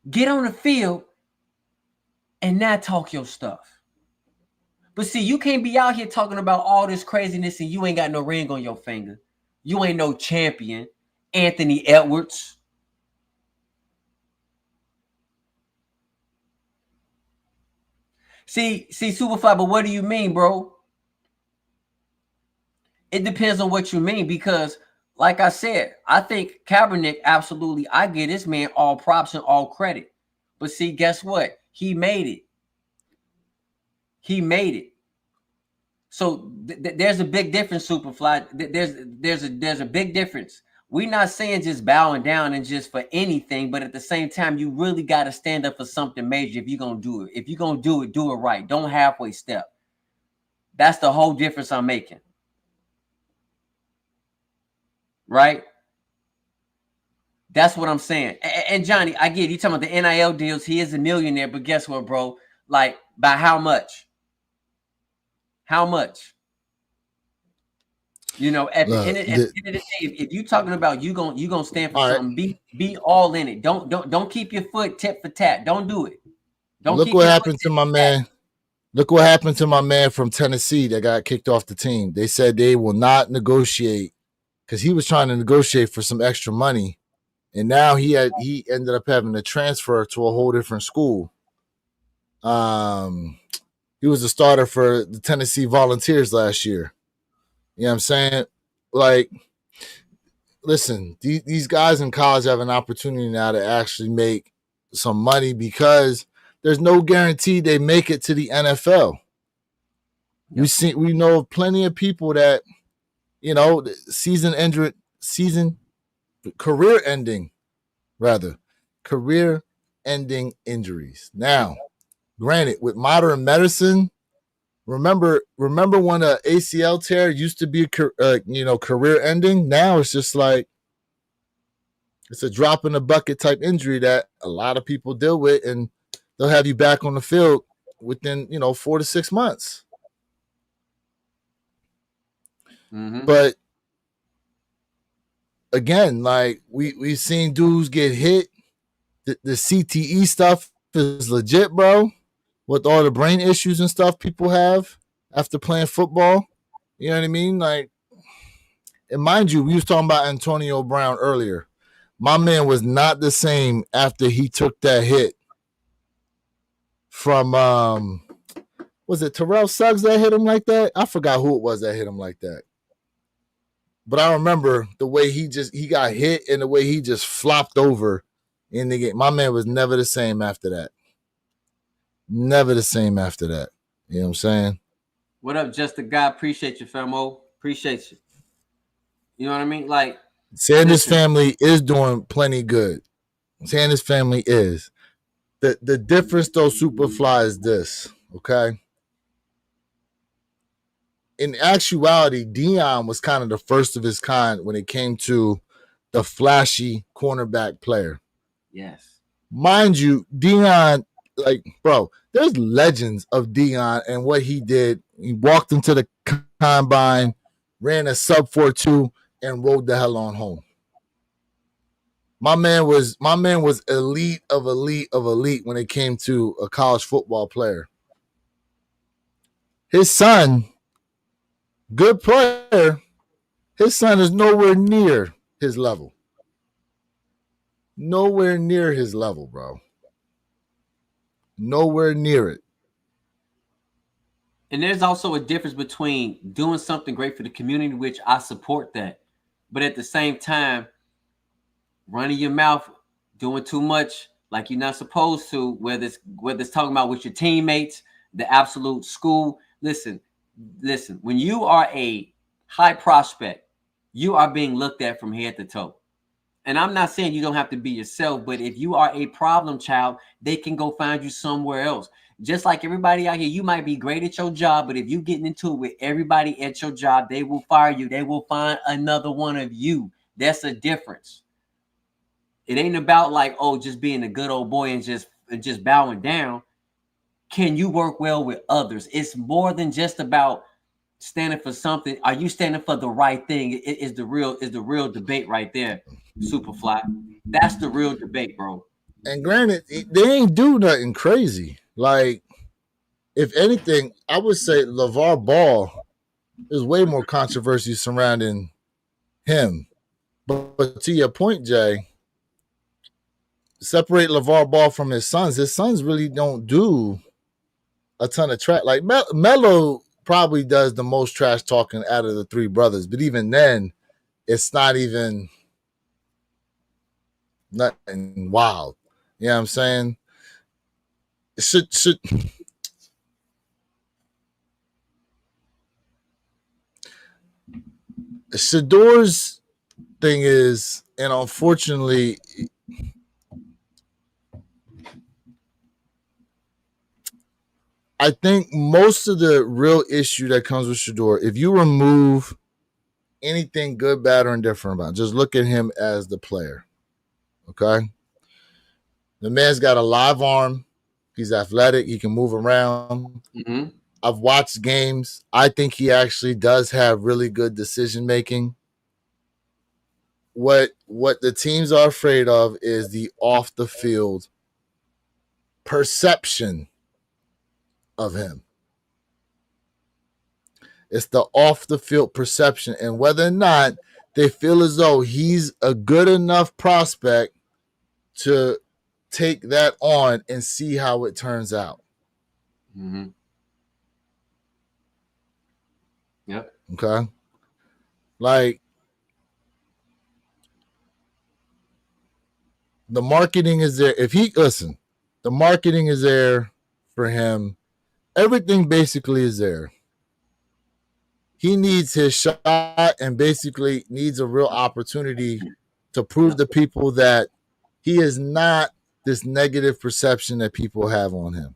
Get on the field and not talk your stuff. But see, you can't be out here talking about all this craziness and you ain't got no ring on your finger. You ain't no champion. Anthony Edwards. See, Superfly, but what do you mean, bro? It depends on what you mean because, like I said, I think Kaepernick, absolutely, I give this man all props and all credit. But see, guess what? He made it. He made it. So there's a big difference, Superfly. There's a big difference. We're not saying just bowing down and just for anything, but at the same time, you really got to stand up for something major if you're gonna do it. If you're gonna do it right. Don't halfway step. That's the whole difference I'm making. Right? That's what I'm saying. And Johnny, I get you talking about the NIL deals. He is a millionaire, but guess what, bro? Like, by how much? How much? You know, at the end of the day, if you talking about you gonna stand for something, be all in it. Don't keep your foot tit for tat. Don't do it. Don't look what happened to my man. Look what happened to my man from Tennessee that got kicked off the team. They said they will not negotiate because he was trying to negotiate for some extra money, and now he ended up having to transfer to a whole different school. He was a starter for the Tennessee Volunteers last year. You know what I'm saying? Like, listen, these guys in college have an opportunity now to actually make some money because there's no guarantee they make it to the NFL. Yep. We know plenty of people that, you know, career ending injuries. Now, granted, with modern medicine, remember when a ACL tear used to be career ending. Now it's just like it's a drop in the bucket type injury that a lot of people deal with, and they'll have you back on the field within 4 to 6 months. Mm-hmm. But again, like we've seen dudes get hit. The CTE stuff is legit, bro. With all the brain issues and stuff people have after playing football. You know what I mean? Like, and mind you, we was talking about Antonio Brown earlier. My man was not the same after he took that hit from was it Terrell Suggs that hit him like that? I forgot who it was that hit him like that. But I remember the way he got hit and the way he just flopped over in the game. My man was never the same after that. Never the same after that. You know what I'm saying? What up, Just a Guy? Appreciate you, Famo. Appreciate you. You know what I mean? Like, Sanders family is doing plenty good. Sanders family is. The difference though, Superfly, is this, okay? In actuality, Deion was kind of the first of his kind when it came to the flashy cornerback player. Yes. Mind you, Deion, like, bro, there's legends of Deion and what he did. He walked into the combine, ran a sub 4.2, and rode the hell on home. My man was elite of elite of elite when it came to a college football player. His son, good player, his son is nowhere near his level. Nowhere near his level, bro. Nowhere near it. And there's also a difference between doing something great for the community, which I support that. But at the same time, running your mouth, doing too much like you're not supposed to, whether it's talking about with your teammates, the absolute school. Listen, when you are a high prospect, you are being looked at from head to toe. And I'm not saying you don't have to be yourself, but if you are a problem child, they can go find you somewhere else. Just like everybody out here, you might be great at your job, but if you getting into it with everybody at your job, they will fire you. They will find another one of you. That's a difference. It ain't about like, oh, just being a good old boy and just bowing down. can you work well with others? It's more than just about standing for something. Are you standing for the right thing? It is the real debate right there, Superfly. That's the real debate, bro. And granted, they ain't do nothing crazy. Like, if anything, I would say LeVar Ball, there's way more controversy surrounding him. But to your point, Jay, separate LeVar Ball from his sons. His sons really don't do a ton of trash. Like Melo probably does the most trash talking out of the three brothers, but even then, it's not even nothing wild. You know what I'm saying? Should Shador's thing is, and unfortunately, I think most of the real issue that comes with Shador, if you remove anything good, bad, or indifferent about, just look at him as the player. Okay, the man's got a live arm. He's athletic. He can move around. Mm-hmm. I've watched games. I think he actually does have really good decision making. What the teams are afraid of is the off the field perception of him. It's the off the field perception, and whether or not they feel as though he's a good enough prospect to take that on and see how it turns out. Mm-hmm. Yep. Okay. Like, the marketing is there. If he listen, the marketing is there for him. Everything basically is there. He needs his shot and basically needs a real opportunity to prove to people that he is not this negative perception that people have on him.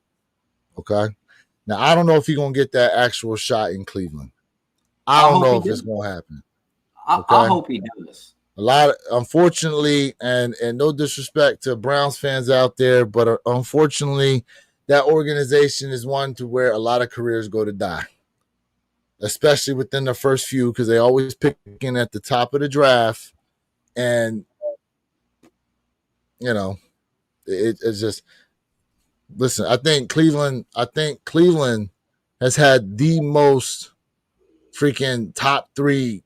Okay. Now, I don't know if he's going to get that actual shot in Cleveland. I don't know if it's going to happen. I hope he does. Unfortunately, and no disrespect to Browns fans out there, but unfortunately, that organization is one to where a lot of careers go to die, especially within the first few, because they always picking at the top of the draft, and you know, it's just listen. I think Cleveland has had the most freaking top 3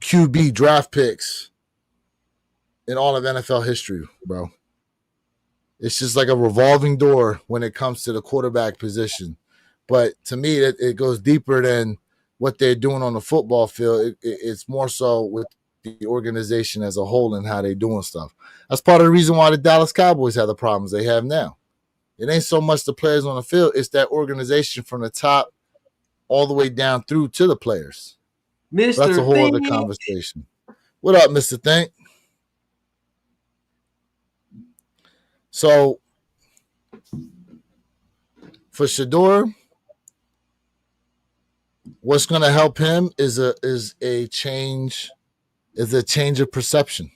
QB draft picks in all of NFL history, bro. It's just like a revolving door when it comes to the quarterback position. But to me, it goes deeper than what they're doing on the football field. It's more so with the organization as a whole and how they're doing stuff. That's part of the reason why the Dallas Cowboys have the problems they have now. It ain't so much the players on the field, it's that organization from the top all the way down through to the players. Mr. That's a whole other conversation. What up, Mr. Think? So for Shador, what's going to help him is a change of perception.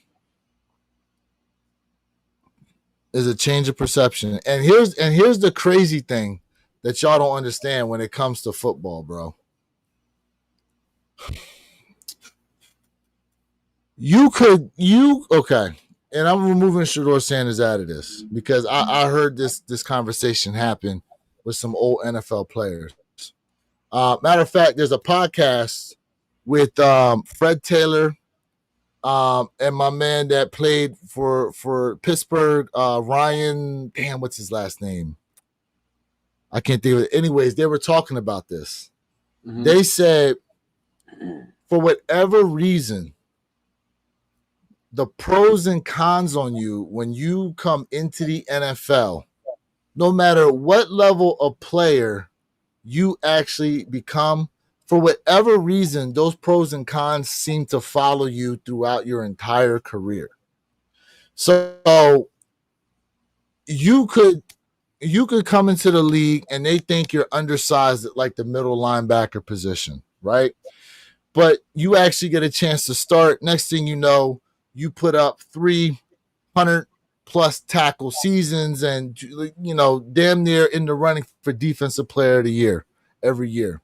Is a change of perception. And here's the crazy thing that y'all don't understand when it comes to football, bro. Okay. And I'm removing Shador Sanders out of this because I heard this conversation happen with some old NFL players. Matter of fact, there's a podcast with Fred Taylor and my man that played for Pittsburgh, Ryan. Damn, what's his last name? I can't think of it. Anyways, they were talking about this. Mm-hmm. They said, for whatever reason, the pros and cons on you when you come into the NFL, no matter what level of player you actually become, for whatever reason, those pros and cons seem to follow you throughout your entire career. So you could come into the league and they think you're undersized at like the middle linebacker position, right? But you actually get a chance to start. Next thing you know, you put up 300 plus tackle seasons and, damn near in the running for defensive player of the year every year.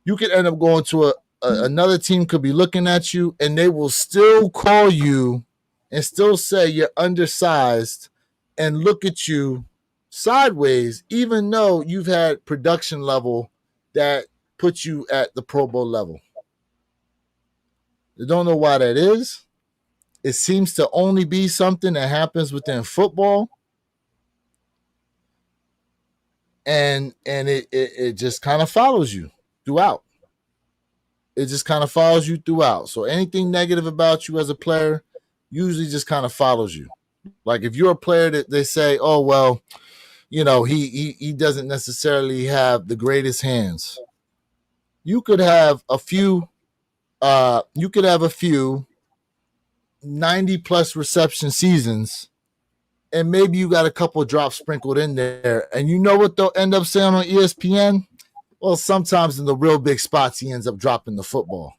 You could end up going to another team could be looking at you and they will still call you and still say you're undersized and look at you sideways, even though you've had production level that puts you at the Pro Bowl level. I don't know why that is. It seems to only be something that happens within football. And it just kind of follows you throughout. It just kind of follows you throughout. So anything negative about you as a player usually just kind of follows you. Like if you're a player that they say, oh, well, he doesn't necessarily have the greatest hands. You could have a few 90 plus reception seasons, and maybe you got a couple drops sprinkled in there. And you know what they'll end up saying on ESPN? Well, sometimes in the real big spots, he ends up dropping the football.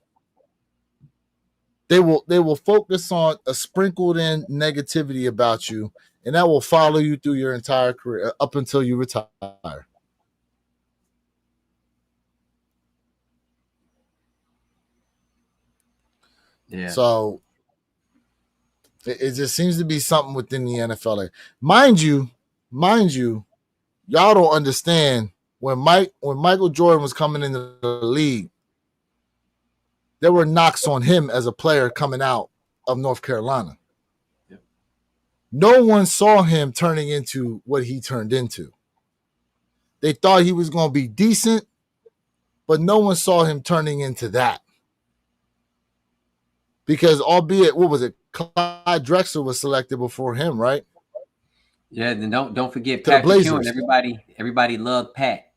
They will focus on a sprinkled in negativity about you, and that will follow you through your entire career up until you retire. Yeah. So it just seems to be something within the NFL. Mind you, y'all don't understand when Michael Jordan was coming into the league, there were knocks on him as a player coming out of North Carolina. Yep. No one saw him turning into what he turned into. They thought he was going to be decent, but no one saw him turning into that. Because albeit, what was it? Clyde Drexler was selected before him, right? Yeah, then don't forget Pat McEwen. Everybody loved Pat.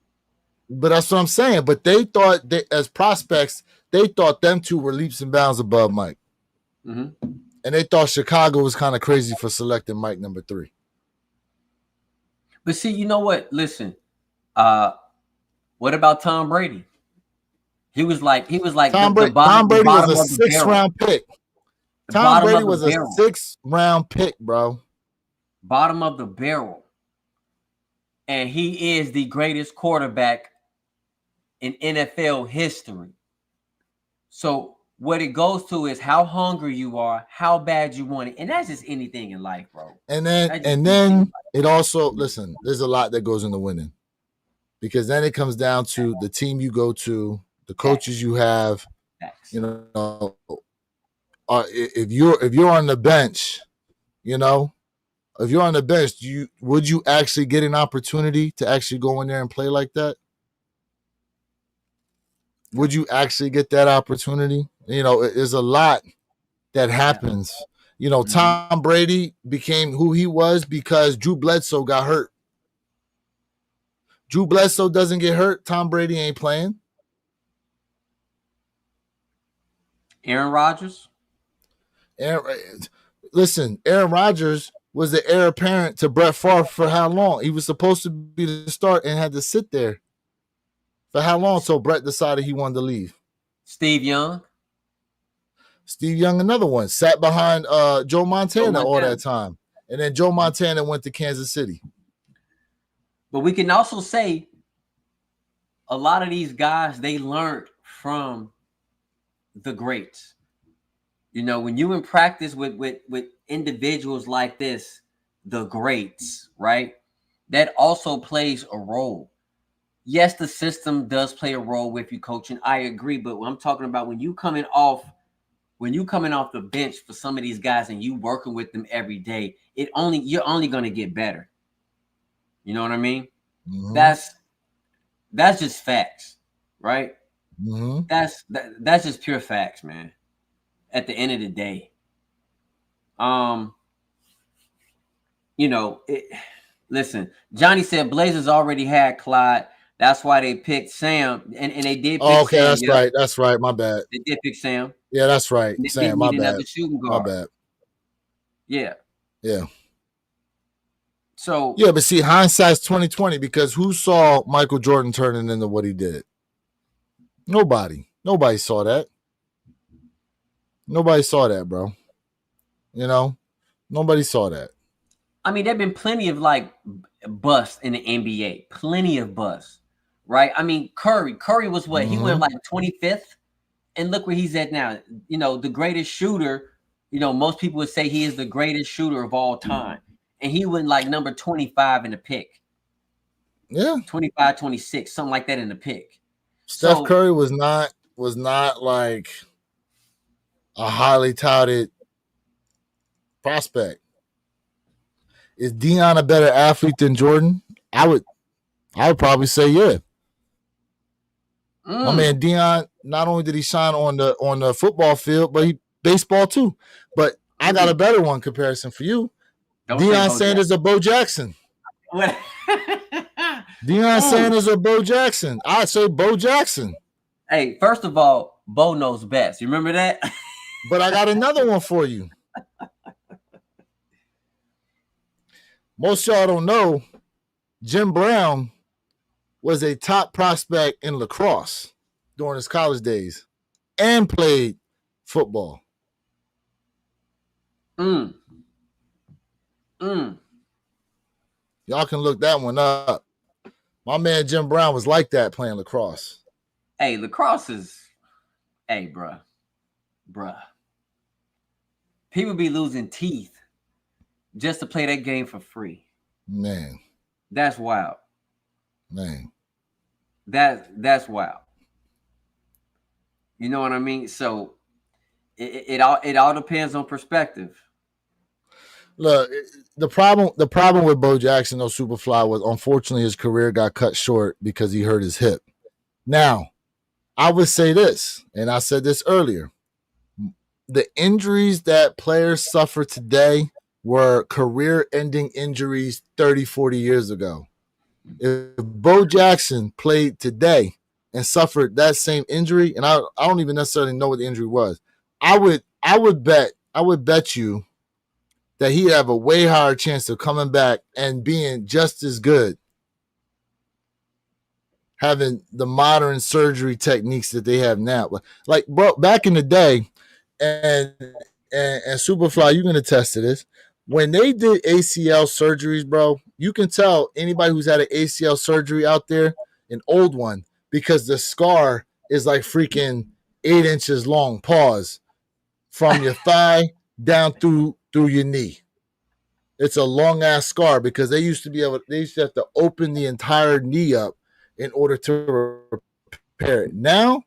But that's what I'm saying. But they thought as prospects, they thought them two were leaps and bounds above Mike. Mm-hmm. And they thought Chicago was kind of crazy for selecting Mike number 3. But see, you know what? Listen, what about Tom Brady? He was like Tom Brady was a 6th round pick. Tom Brady was a 6th round pick, bro. Bottom of the barrel. And he is the greatest quarterback in NFL history. So what it goes to is how hungry you are, how bad you want it. And that's just anything in life, bro. And then it also, listen, there's a lot that goes into winning. Because then it comes down to the team you go to, the coaches you have. You know, if you're on the bench, if you're on the bench, would you actually get an opportunity to actually go in there and play like that? Would you actually get that opportunity? There's a lot that happens. Tom Brady became who he was because Drew Bledsoe got hurt. Drew Bledsoe doesn't get hurt, Tom Brady ain't playing. Aaron Rodgers? Listen, Aaron Rodgers was the heir apparent to Brett Favre for how long? He was supposed to be the start and had to sit there for how long until Brett decided he wanted to leave? Steve Young, another one, sat behind Joe Montana all that time. And then Joe Montana went to Kansas City. But we can also say a lot of these guys, they learned from the greats. When you in practice with individuals like this, the greats, right? That also plays a role. Yes, the system does play a role with you coaching. I agree, but what I'm talking about when you coming off the bench for some of these guys and you working with them every day, you're only going to get better. You know what I mean? Mm-hmm. That's just facts, right? Mm-hmm. That's just pure facts, man. At the end of the day, listen, Johnny said Blazers already had Clyde. That's why they picked Sam, and they did pick okay, Sam. That's right. That's right. My bad. They did pick Sam. Yeah, that's right. They Sam, my bad. Shooting guard. My bad. Yeah. So yeah, but see, hindsight's 2020 because who saw Michael Jordan turning into what he did? Nobody saw that. Nobody saw that, bro. Nobody saw that. I mean, there've been plenty of like busts in the NBA, plenty of busts, right? I mean, Curry was what he went Mm-hmm. like 25th, and look where he's at now. You know, the greatest shooter. You know, most people would say he is the greatest shooter of all time, and he went like number 25 in the pick, Yeah. 25, 26, something like that in the pick. Steph So, Curry was not like a highly touted prospect. Is Dion a better athlete than Jordan? I would probably say yeah. My mm, man Dion, not only did he shine on the football field, but he baseball too. But I got a mm. better one comparison for you. Don't say Deion Bo Jackson. Sanders or Bo Jackson. What? Deion Ooh. Sanders or Bo Jackson. I'd say Bo Jackson. Hey, first of all, Bo knows best. You remember that? But I got another one for you. Most y'all don't know, Jim Brown was a top prospect in lacrosse during his college days and played football. Mm, mm. Y'all can look that one up. My man Jim Brown was like that playing lacrosse. Hey, lacrosse is, hey, bruh. People be losing teeth just to play that game for free. Man, That's wild. man. That's wild. You know what I mean? So it all depends on perspective. Look, the problem with Bo Jackson, no Superfly, was unfortunately his career got cut short because he hurt his hip. Now, I would say this, and I said this earlier. The injuries that players suffer today were career-ending injuries 30, 40 years ago. If Bo Jackson played today and suffered that same injury, and I don't even necessarily know what the injury was, I would bet you that he'd have a way higher chance of coming back and being just as good, having the modern surgery techniques that they have now. Like, bro, back in the day, and and Superfly, you can attest to this. When they did ACL surgeries, bro, you can tell anybody who's had an ACL surgery out there, an old one, because the scar is like freaking 8 inches long. Pause from your thigh down through your knee. It's a long ass scar because they used to have to open the entire knee up in order to repair it. Now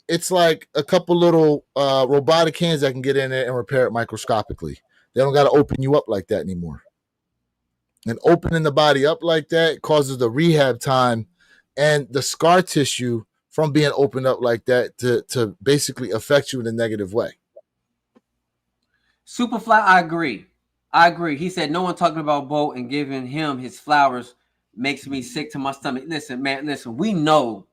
it's like a couple little robotic hands that can get in there and repair it microscopically. They don't got to open you up like that anymore. And opening the body up like that causes the rehab time and the scar tissue from being opened up like that to basically affect you in a negative way. Superfly, I agree. I agree. He said no one talking about Bo and giving him his flowers makes me sick to my stomach. Listen, man, listen, we know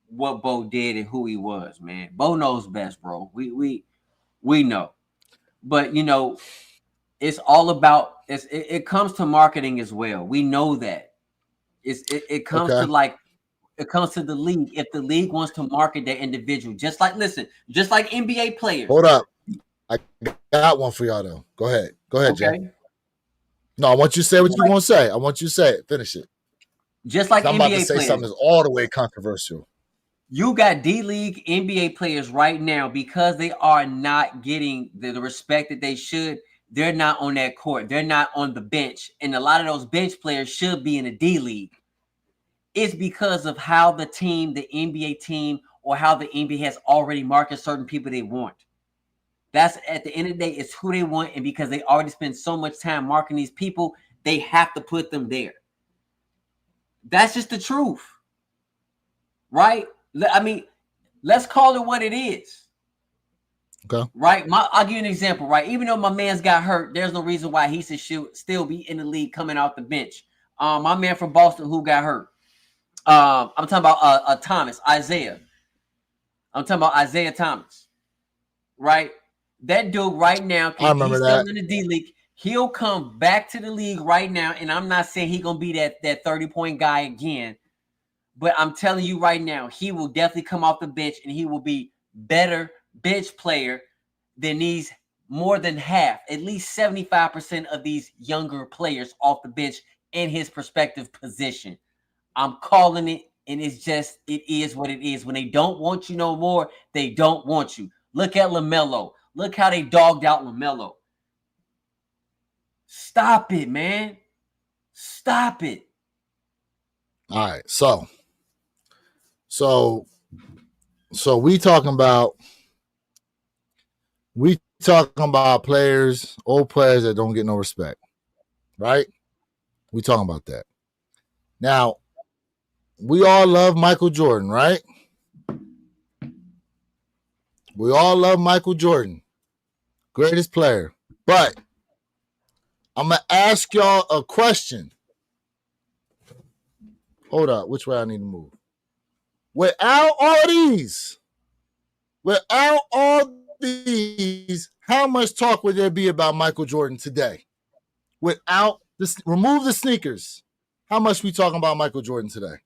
what Bo did and who he was, man. Bo knows best, bro. We know. But you know, it's all about it comes to marketing as well. We know that. It comes Okay. to like it comes to the league. If the league wants to market their individual, just like NBA players. Hold up. I got one for y'all though. Go ahead. Go ahead, Jay. Okay. No, I want you to say what you're going to say. I want you to say it. Finish it. Just like I'm about to NBA say players. something that's all the way controversial. You got D-League NBA players right now because they are not getting the respect that they should. They're not on that court. They're not on the bench. And a lot of those bench players should be in the D-League. It's because of how the NBA team, or how the NBA has already marketed certain people they want. That's at the end of the day, it's who they want. And because they already spend so much time marketing these people, they have to put them there. That's just the truth. Right? I mean, let's call it what it is. Okay. Right? I'll give you an example, right? Even though my man's got hurt, there's no reason why he should still be in the league coming out the bench. My man from Boston who got hurt. I'm talking about Thomas, Isaiah. I'm talking about Isaiah Thomas. Right? That dude right now, I remember he's still that. in the D League. He'll come back to the league right now, and I'm not saying he's gonna be that 30-point guy again. But I'm telling you right now, he will definitely come off the bench and he will be better bench player than these more than half, at least 75% of these younger players off the bench in his prospective position. I'm calling it, and it's just, it is what it is. When they don't want you no more, they don't want you. Look at LaMelo. Look how they dogged out LaMelo. Stop it, man. Stop it. All right, so we talking about players, old players that don't get no respect, right? We talking about that. Now, we all love Michael Jordan, right? We all love Michael Jordan, greatest player. But I'm gonna ask y'all a question. Hold up, which way I need to move? Without all these, how much talk would there be about Michael Jordan today? Without this, remove the sneakers. How much we talking about Michael Jordan today?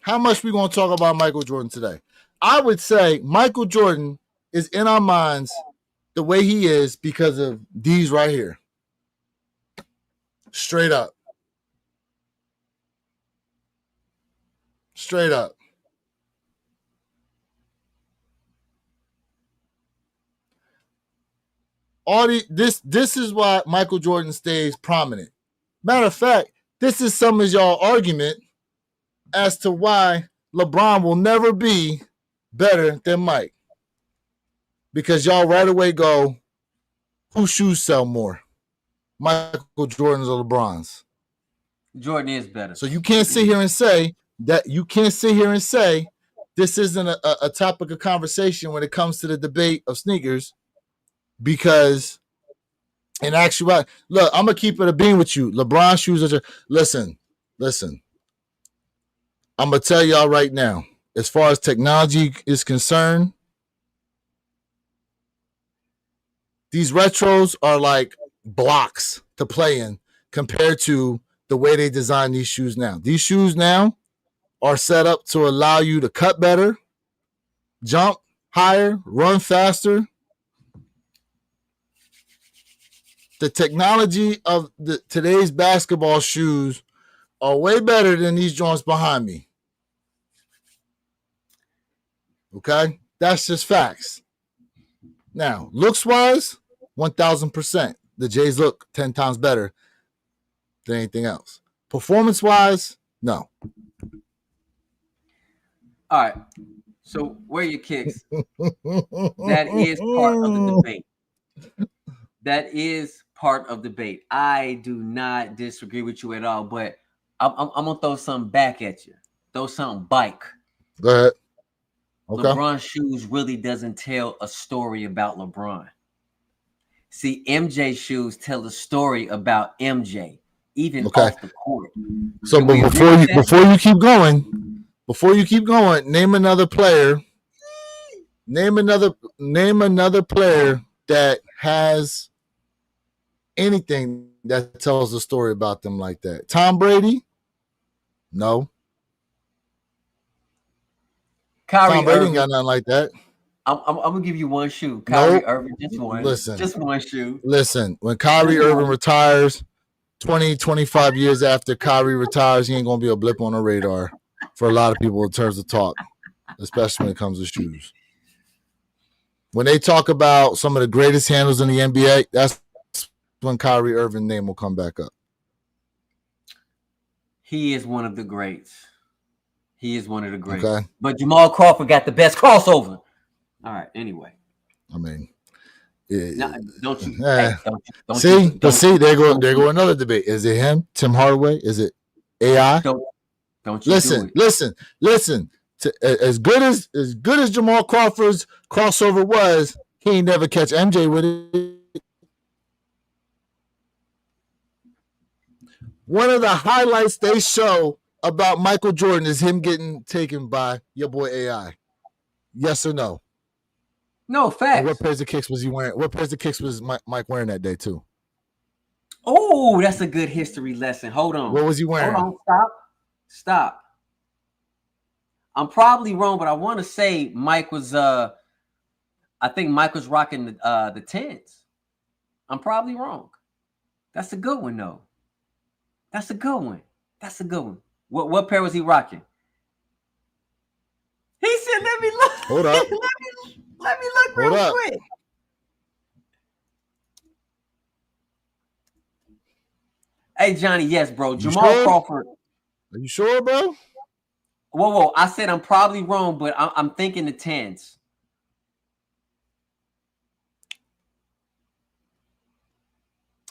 How much we gonna talk about Michael Jordan today? I would say Michael Jordan is in our minds the way he is because of these right here. Straight up. Straight up. This is why Michael Jordan stays prominent. Matter of fact, this is some of y'all argument as to why LeBron will never be better than Mike. Because y'all right away go, whose shoes sell more? Michael Jordan's or LeBron's? Jordan is better. So you can't sit here and say this isn't a topic of conversation when it comes to the debate of sneakers, because in actuality, look, I'm gonna keep it a beam with you. LeBron shoes are listen. I'm gonna tell y'all right now, as far as technology is concerned, these retros are like blocks to play in compared to the way they design these shoes now. These shoes now are set up to allow you to cut better, jump higher, run faster. The technology of today's basketball shoes are way better than these joints behind me. Okay? That's just facts. Now, looks-wise, 1,000%. The Jays look 10 times better than anything else. Performance-wise, no. All right. So where are your kicks? That is part of the debate. That is part of the debate. I do not disagree with you at all, but I'm gonna throw something back at you. Throw something bike. Go ahead. Okay. LeBron's shoes really doesn't tell a story about LeBron. See, MJ's shoes tell a story about MJ, even off the court. So, but before you keep going, name another player. Name another player that has anything that tells a story about them like that. Tom Brady? No. Tom Brady ain't got nothing like that. I'm gonna give you one shoe. Kyrie Irving, just one. Just one shoe. Listen, when Kyrie Irving retires, 20, 25 years after Kyrie retires, he ain't gonna be a blip on the radar for a lot of people in terms of talk, especially when it comes to shoes. When they talk about some of the greatest handles in the NBA, that's when Kyrie Irving's name will come back up. He is one of the greats. Okay. But Jamal Crawford got the best crossover. All right. Anyway. I mean, don't you? See, there go another debate. Is it him, Tim Hardaway? Is it AI? Don't you listen. As good as Jamal Crawford's crossover was, he ain't never catch MJ with it. One of the highlights they show about Michael Jordan is him getting taken by your boy AI. Yes or no? No, facts. And what pairs of kicks was he wearing? What pairs of kicks was Mike wearing that day too? Oh, that's a good history lesson. Hold on. What was he wearing? Hold on. Stop. I'm probably wrong, but I want to say Mike was I think Michael's rocking the 10s. I'm probably wrong. That's a good one though. That's a good one. That's a good one. What pair was he rocking? He said, "Let me look. Hold up. let me look Hold real up. quick." Hey Johnny, yes, bro. You Jamal sure? Crawford. Are you sure, bro? Whoa. I said I'm probably wrong, but I'm thinking the 10s.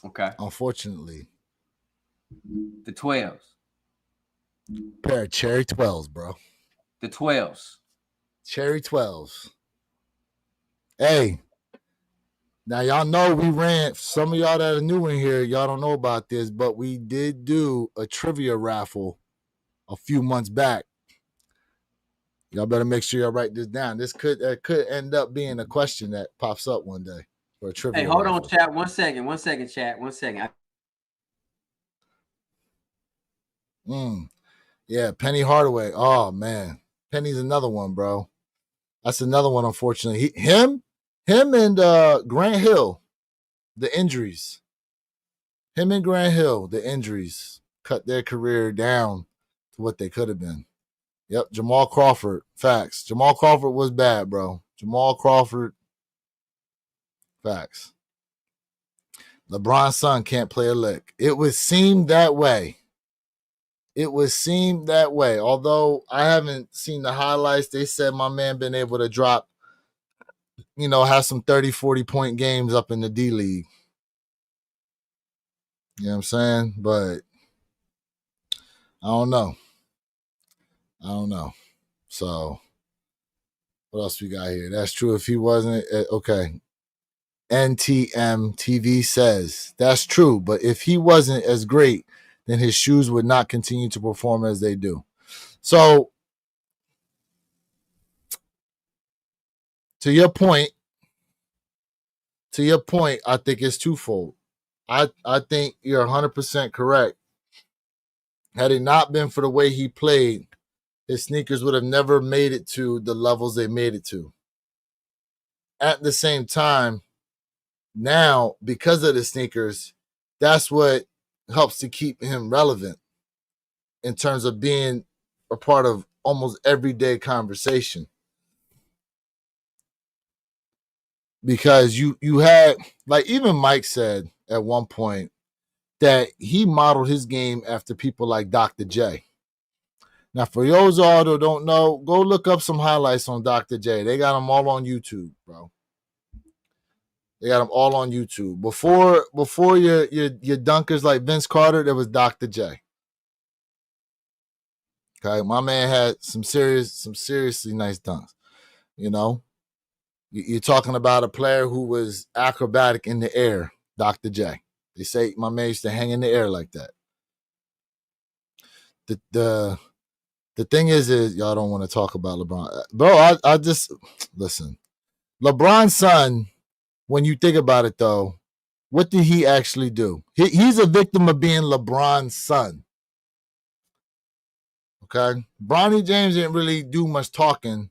Okay. Unfortunately, The 12s. pair of cherry 12s, bro. The 12s. Cherry 12s. Hey, now y'all know we ran. Some of y'all that are new in here, y'all don't know about this, but we did do a trivia raffle a few months back. Y'all better make sure y'all write this down. This could end up being a question that pops up one day for a trivia. Hey, hold raffle. on, chat. 1 second. 1 second, chat. 1 second. Yeah, Penny Hardaway. Oh man, Penny's another one, bro. That's another one. Unfortunately, him, and Grant Hill, the injuries. Him and Grant Hill, the injuries cut their career down to what they could have been. Yep, Jamal Crawford. Facts. Jamal Crawford was bad, bro. Jamal Crawford. Facts. LeBron's son can't play a lick. It would seem that way. It would seem that way. Although I haven't seen the highlights, they said my man been able to drop, have some 30, 40-point games up in the D League. You know what I'm saying? But I don't know. So what else we got here? That's true. If he wasn't, okay. NTM TV says that's true. But if he wasn't as great, then his shoes would not continue to perform as they do. So to your point, I think it's twofold. I think you're 100% correct. Had it not been for the way he played, his sneakers would have never made it to the levels they made it to. At the same time, now, because of the sneakers, that's what helps to keep him relevant in terms of being a part of almost everyday conversation. Because you had, like even Mike said at one point, that he modeled his game after people like Dr. J. Now, for those all who don't know, go look up some highlights on Dr. J. They got them all on YouTube, bro. They got them all on YouTube. Before your dunkers like Vince Carter, there was Dr. J. Okay, my man had some seriously nice dunks. You're talking about a player who was acrobatic in the air, Dr. J. They say my man used to hang in the air like that. The thing is y'all don't want to talk about LeBron. Bro, I just listen. LeBron's son, when you think about it though, what did he actually do? He's a victim of being LeBron's son. Okay? Bronny James didn't really do much talking.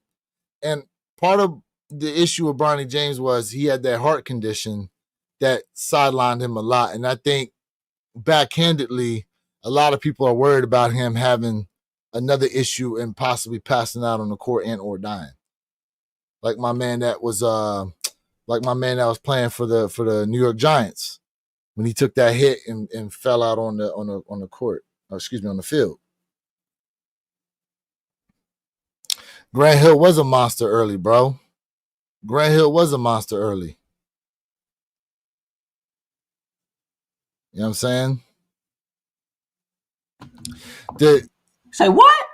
And part of the issue with Bronny James was he had that heart condition that sidelined him a lot. And I think backhandedly, a lot of people are worried about him having another issue and possibly passing out on the court and or dying. Like my man that was playing for the New York Giants when he took that hit and fell out on the court. On the field. Grant Hill was a monster early, bro. Grant Hill was a monster early. You know what I'm saying? Say what?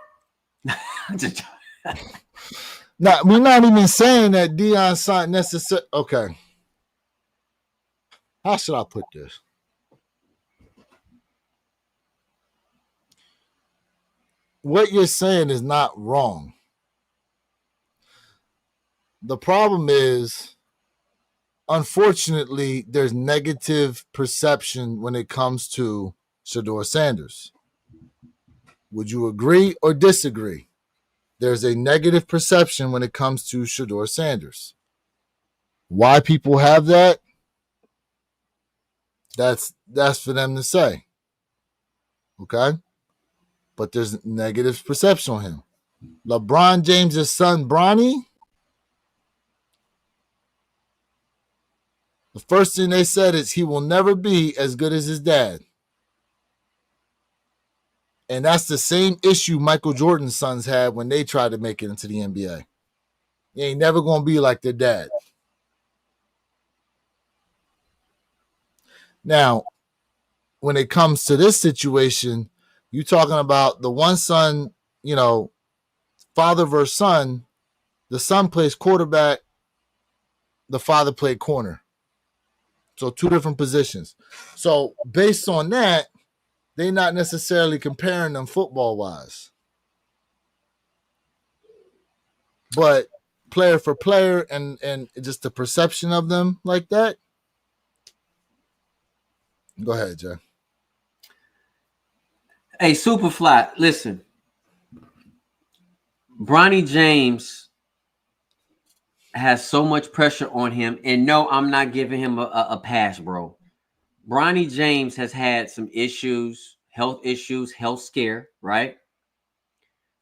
Now, we're not even saying that Deion's not necessary. Okay. How should I put this? What you're saying is not wrong. The problem is, unfortunately, there's negative perception when it comes to Shador Sanders. Would you agree or disagree? There's a negative perception when it comes to Shador Sanders. Why people have that? That's for them to say. Okay? But there's negative perception on him. LeBron James' son, Bronny, the first thing they said is he will never be as good as his dad. And that's the same issue Michael Jordan's sons had when they tried to make it into the NBA. They ain't never going to be like their dad. Now, when it comes to this situation, you talking about the one son, father versus son. The son plays quarterback, the father played corner. So two different positions. So based on that, they're not necessarily comparing them football-wise. But player for player and just the perception of them like that. Go ahead, Jay. Hey, Superfly, listen. Bronny James has so much pressure on him, and no, I'm not giving him a pass, bro. Bronny James has had some issues, health scare, right?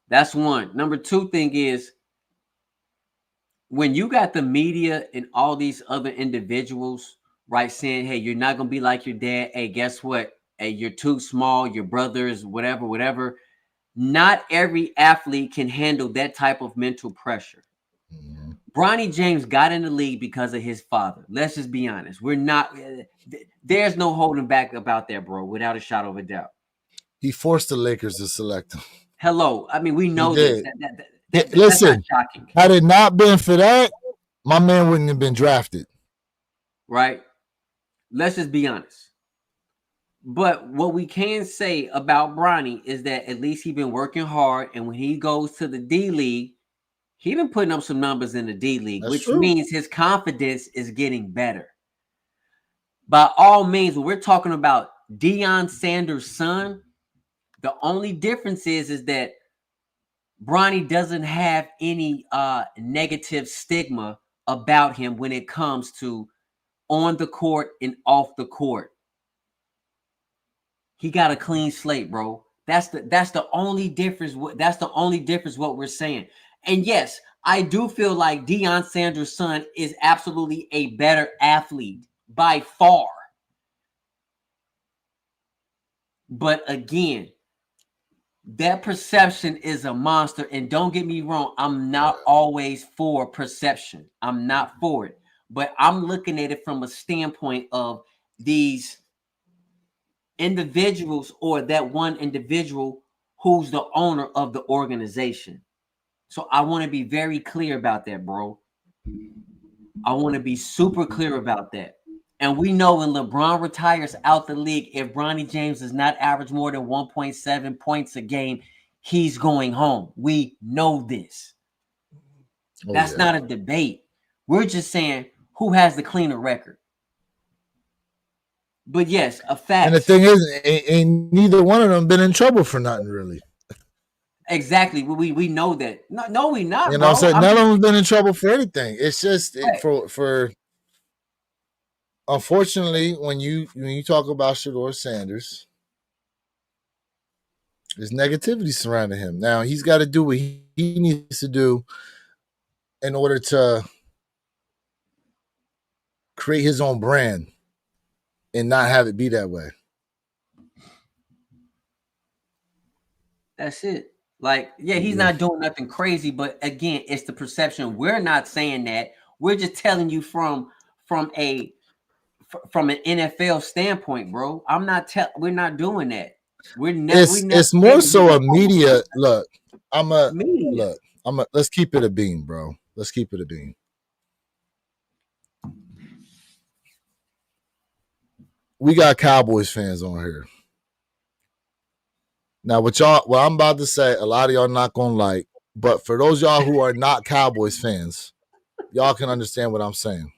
That's one. Number two thing is, when you got the media and all these other individuals, right, saying, hey, you're not going to be like your dad. Hey, guess what? Hey, you're too small. Your brothers, whatever. Not every athlete can handle that type of mental pressure. Mm-hmm. Bronny James got in the league because of his father. Let's just be honest. There's no holding back about that, bro, without a shadow of a doubt. He forced the Lakers to select him. Hello. I mean, we know this. Listen, that's not shocking. Had it not been for that, my man wouldn't have been drafted. Right? Let's just be honest. But what we can say about Bronny is that at least he's been working hard, and when he goes to the D League, he's been putting up some numbers in the D League, which means his confidence is getting better. By all means, when we're talking about Deion Sanders' son, the only difference is that Bronny doesn't have any negative stigma about him when it comes to on the court and off the court. He got a clean slate, bro. That's the only difference. That's the only difference what we're saying. And yes, I do feel like Deion Sanders' son is absolutely a better athlete by far. But again, that perception is a monster. And don't get me wrong, I'm not always for perception. I'm not for it. But I'm looking at it from a standpoint of these individuals, or that one individual who's the owner of the organization. So I want to be very clear about that, bro. I want to be super clear about that. And we know when LeBron retires out the league, if Bronny James does not average more than 1.7 points a game, he's going home. We know this. That's not a debate. We're just saying who has the cleaner record. But yes, a fact. And the thing is, ain't neither one of them been in trouble for nothing, really. Exactly. We know that. No, we not. You know what I'm saying? None of them have been in trouble for anything. It's just for unfortunately, when you talk about Shador Sanders, there's negativity surrounding him. Now he's got to do what he needs to do in order to create his own brand and not have it be that way. That's it. Like, yeah, he's not doing nothing crazy, but again, it's the perception. We're not saying that. We're just telling you from an NFL standpoint, bro. We're not doing that. It's more so a media look. Let's keep it a bean, bro. Let's keep it a bean. We got Cowboys fans on here. Now, what I'm about to say, a lot of y'all not gonna like, but for those y'all who are not Cowboys fans, y'all can understand what I'm saying.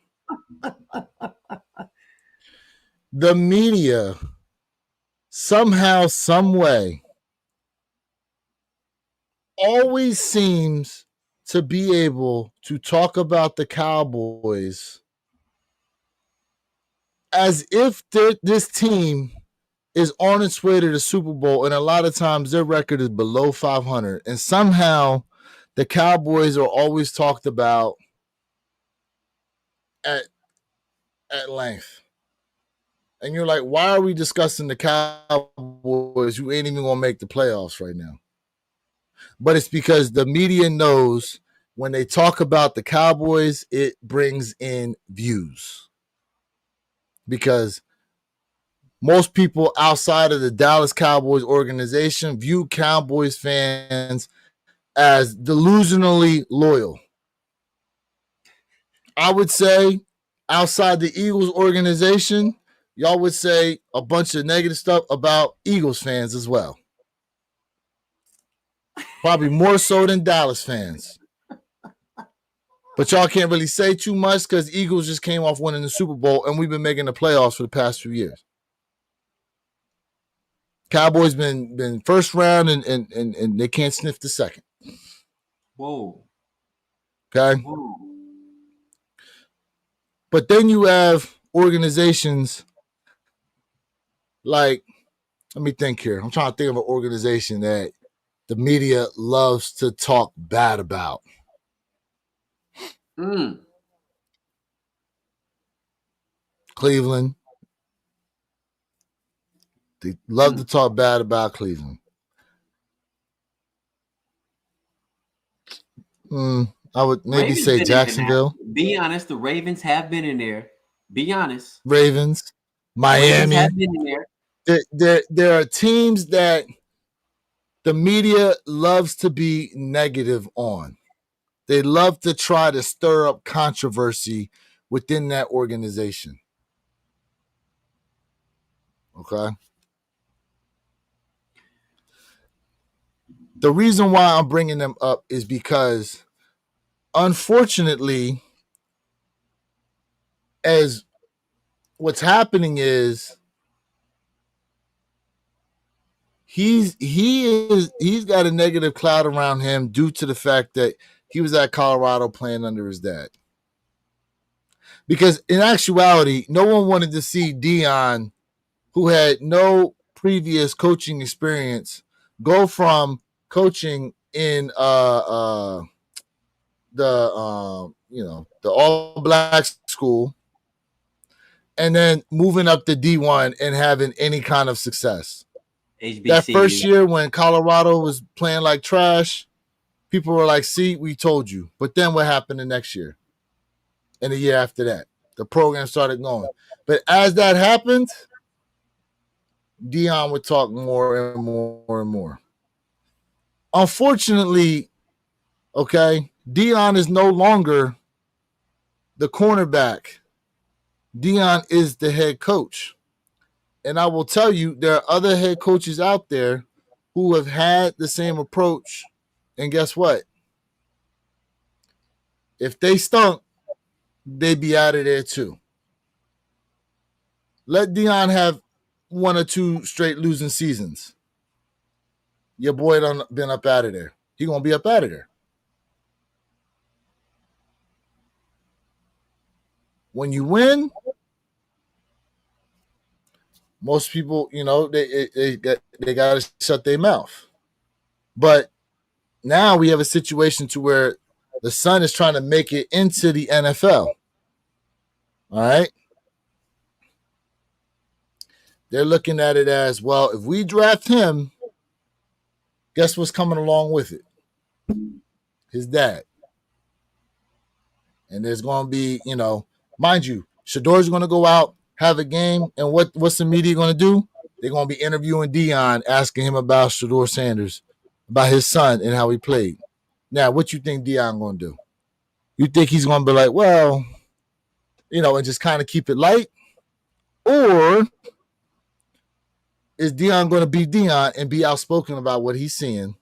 The media, somehow, some way, always seems to be able to talk about the Cowboys as if this team is on its way to the Super Bowl, and a lot of times their record is below 500, and somehow the Cowboys are always talked about at length. And you're like, why are we discussing the Cowboys who ain't even gonna make the playoffs right now? But it's because the media knows when they talk about the Cowboys, it brings in views. Because most people outside of the Dallas Cowboys organization view Cowboys fans as delusionally loyal. I would say outside the Eagles organization, y'all would say a bunch of negative stuff about Eagles fans as well. Probably more so than Dallas fans. But y'all can't really say too much because Eagles just came off winning the Super Bowl, and we've been making the playoffs for the past few years. Cowboys been first round, and they can't sniff the second. Whoa. Okay? Whoa. But then you have organizations like, let me think here. I'm trying to think of an organization that the media loves to talk bad about. Cleveland. They love to talk bad about Cleveland. I would maybe Ravens say Jacksonville. Be honest, the Ravens have been in there. Be honest. Ravens. Miami. Ravens have been in there. There are teams that the media loves to be negative on. They love to try to stir up controversy within that organization. Okay? The reason why I'm bringing them up is because, unfortunately, as what's happening is he's got a negative cloud around him due to the fact that he was at Colorado playing under his dad. Because in actuality, no one wanted to see Deion, who had no previous coaching experience, go from coaching in the all black school and then moving up to D1 and having any kind of success. HBCU. That first year when Colorado was playing like trash, people were like, see, we told you. But then what happened the next year and the year after that? The program started going. But as that happened, Deion would talk more and more and more. Unfortunately, okay, Deion is no longer the cornerback. Deion is the head coach. And I will tell you, there are other head coaches out there who have had the same approach. And guess what? If they stunk, they'd be out of there too. Let Deion have 1 or 2 straight losing seasons. Your boy done been up out of there. He gonna be up out of there. When you win, most people, they got to shut their mouth. But now we have a situation to where the son is trying to make it into the NFL. All right. They're looking at it as, well, if we draft him, guess what's coming along with it? His dad. And there's going to be, mind you, Shador's going to go out, have a game, and what's the media going to do? They're going to be interviewing Deion, asking him about Shador Sanders, about his son and how he played. Now, what you think Deion going to do? You think he's going to be like, well, and just kind of keep it light? Or is Deion going to be Deion and be outspoken about what he's seeing?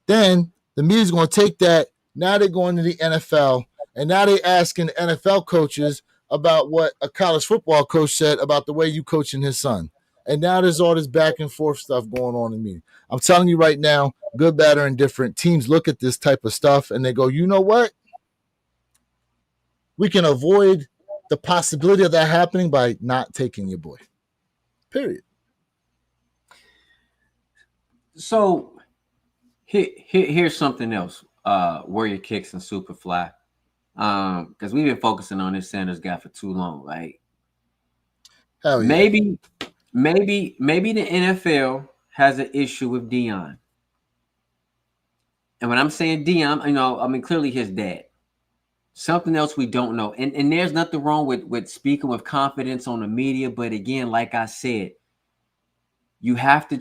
Then the media's going to take that. Now they're going to the NFL, and now they're asking the NFL coaches about what a college football coach said about the way you coaching his son. And now there's all this back and forth stuff going on in me. I'm telling you right now, good, bad, or indifferent, teams look at this type of stuff and they go, you know what? We can avoid the possibility of that happening by not taking your boy. Period. So here's something else. Warrior Kicks and Superfly. Because we've been focusing on this Sanders guy for too long. Like Hell yeah. maybe the NFL has an issue with Dion. And when I'm saying Dion, I mean clearly his dad. Something else we don't know. And there's nothing wrong with speaking with confidence on the media, but again, like I said, you have to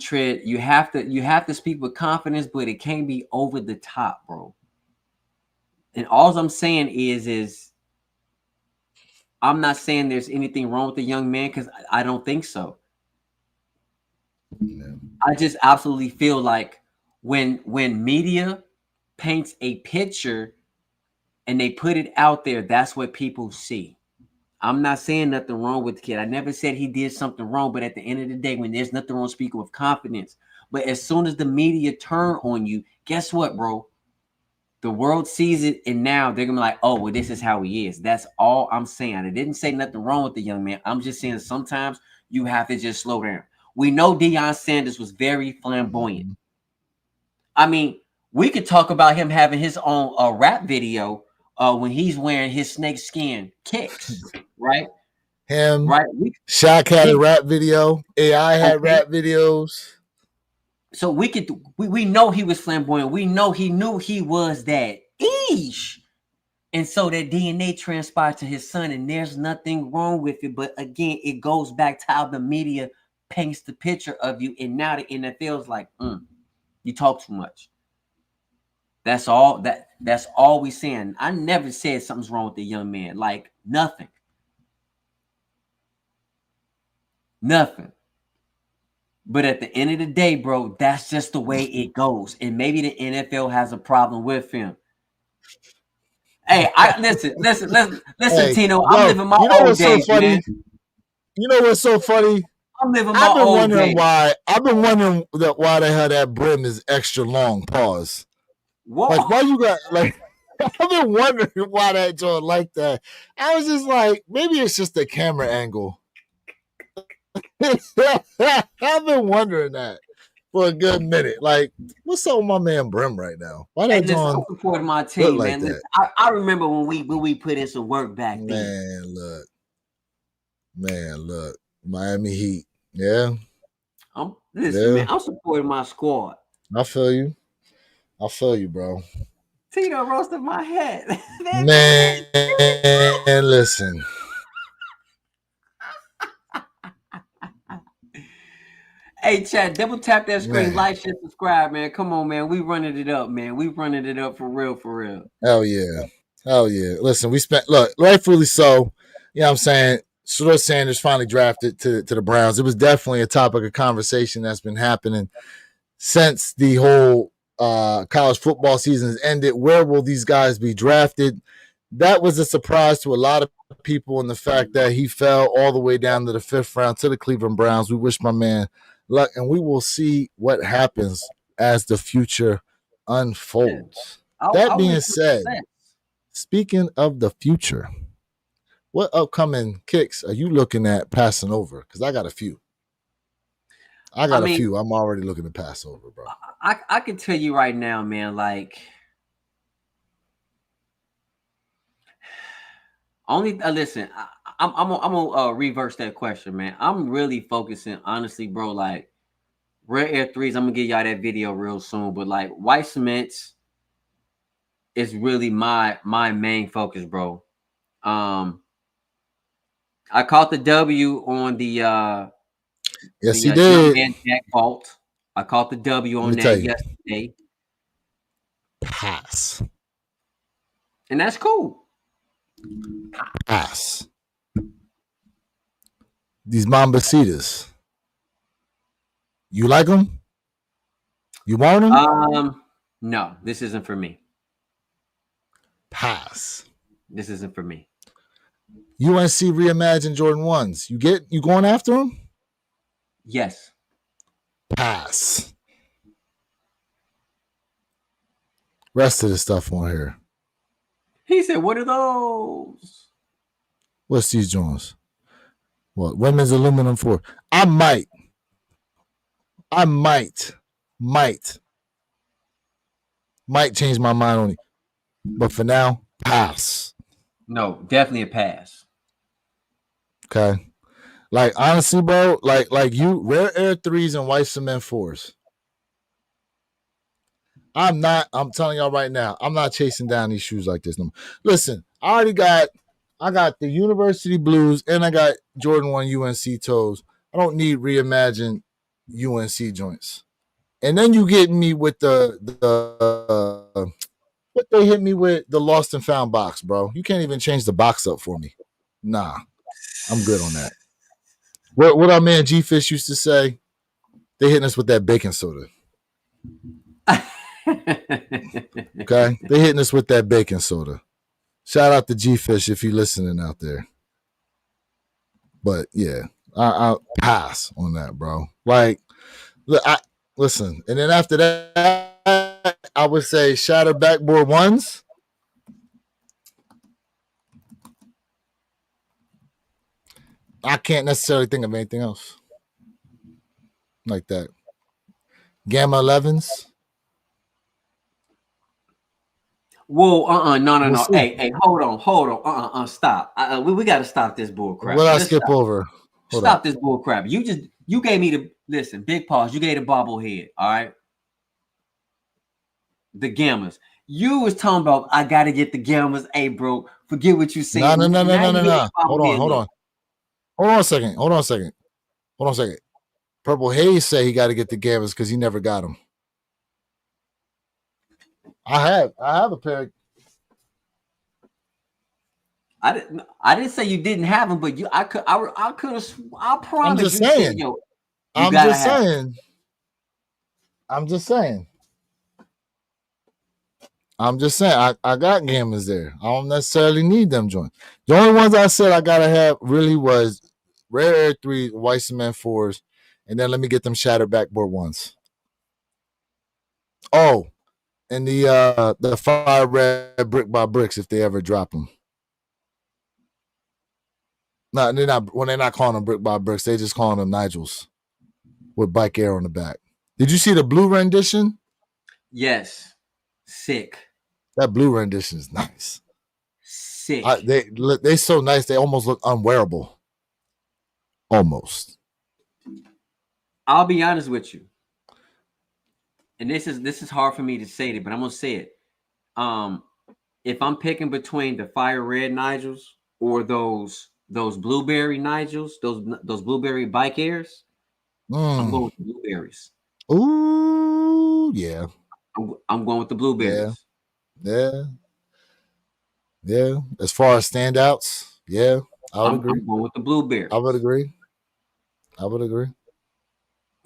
speak with confidence, but it can't be over the top, bro. And all I'm saying is I'm not saying there's anything wrong with the young man, because I don't think so. Yeah. I just absolutely feel like when media paints a picture and they put it out there, that's what people see. I'm not saying nothing wrong with the kid. I never said he did something wrong, but at the end of the day, when there's nothing wrong speaking with confidence, but as soon as the media turn on you, guess what, bro? The world sees it, and now they're gonna be like, "Oh, well, this is how he is." That's all I'm saying. I didn't say nothing wrong with the young man. I'm just saying sometimes you have to just slow down. We know Deion Sanders was very flamboyant. Mm-hmm. I mean, we could talk about him having his own rap video when he's wearing his snake skin kicks, right? Him, Right? Shaq had a rap video. AI had rap videos. So we know he was flamboyant. We know he knew he was that. Eesh. And so that DNA transpired to his son, and there's nothing wrong with it. But again, it goes back to how the media paints the picture of you. And now the NFL is like, you talk too much. That's all we saying. I never said something's wrong with the young man. Like nothing. Nothing. But at the end of the day, bro, that's just the way it goes. And maybe the NFL has a problem with him. Hey, listen, Hey, Tino. yo, I'm living my you know old what's so days, funny? man. You know what's so funny? I'm living my I've been old wondering days. why. I've been wondering why the hell that brim is extra long. Pause. Whoa. Like, why you got like? I've been wondering why that joint like that. I was just like, maybe it's just the camera angle. I've been wondering that for a good minute. Like, what's up with my man Brim right now? Why that Listen, I'm joint supporting my look team, like man. that? Listen, I remember when we put in some work back then. Man, look, Miami Heat. Yeah, Listen, man. I'm supporting my squad. I feel you. I feel you, bro. Tino roasted my head. Man, listen. Hey, chat, double tap that screen, Man. like, share, subscribe, man. Come on, man. We running it up, man. We running it up for real, for real. Hell yeah. Hell yeah. Listen, look, rightfully so. You know what I'm saying? Shador Sanders finally drafted to the Browns. It was definitely a topic of conversation that's been happening since the whole college football season has ended. Where will these guys be drafted? That was a surprise to a lot of people in the fact that he fell all the way down to the 5th round to the Cleveland Browns. We wish my man luck, and we will see what happens as the future unfolds. That being said, speaking of the future, what upcoming kicks are you looking at passing over? Because I got a few. I'm already looking to pass over, bro. I can tell you right now, man. Like, listen. I'm gonna reverse that question, man. I'm really focusing, honestly, bro. Like, Rare Air Threes. I'm gonna give y'all that video real soon. But like, white cements is really my main focus, bro. I caught the W on the yes, he young did. man Jack Vault. I caught the W on that yesterday. Pass. And that's cool. Pass. These Mambacitas. You like them? You want them? No, this isn't for me. Pass. This isn't for me. UNC reimagined Jordan 1s. You going after them? Yes. Pass. Rest of the stuff on here. He said, "What are those?" What's these joints? What? Women's aluminum foil. I might, might, might change my mind on it. But for now, pass. No, definitely a pass. Okay. Like honestly, bro, like you, rare air threes and white cement fours. I'm telling y'all right now, I'm not chasing down these shoes like this no more. Listen, I got the University Blues and I got Jordan 1 UNC toes. I don't need reimagined UNC joints. And then you get me with the what they hit me with the lost and found box, bro. You can't even change the box up for me. Nah, I'm good on that. What our man G Fish used to say, they hitting us with that baking soda. Okay, they hitting us with that baking soda. Shout out to G Fish if you listening out there. But yeah, I pass on that, bro. Like, listen, and then after that, I would say shatter backboard ones. I can't necessarily think of anything else like that. Gamma 11s. Whoa, no, We'll no. see. Hey, hold on. Stop. We got to stop this bull crap. What I Let's skip stop. over? Hold Stop up. this bull crap. You gave me the listen. Big pause. You gave the bobblehead. All right. The gammas. You was talking about I gotta get the gammas. Hey, bro, forget what you said. No. Now you gave the Hold on. bobblehead look. Hold on a second. Purple Haze say he got to get the Gammas because he never got them. I have a pair. I didn't say you didn't have them, but I could have. I I'm promise just you said, saying. yo, you I'm gotta just have. saying. I'm just saying. I got Gammas there. I don't necessarily need them joints. The only ones I said I gotta have really was Rare Air 3, White Cement 4s, and then let me get them shattered backboard ones. Oh, and the fire red brick by bricks if they ever drop them. No, they're not. When they're not calling them brick by bricks, they just calling them Nigels with bike air on the back. Did you see the blue rendition? Yes, sick. That blue rendition is nice. Sick. They so nice. They almost look unwearable. Almost. I'll be honest with you, and this is hard for me to say it, but I'm gonna say it. If I'm picking between the fire red Nigels or those blueberry Nigels, those blueberry bike airs, I'm going with the blueberries. Ooh, yeah. I'm going with the blueberries. Yeah. As far as standouts, yeah, I would agree. I'm going with the blueberries. I would agree.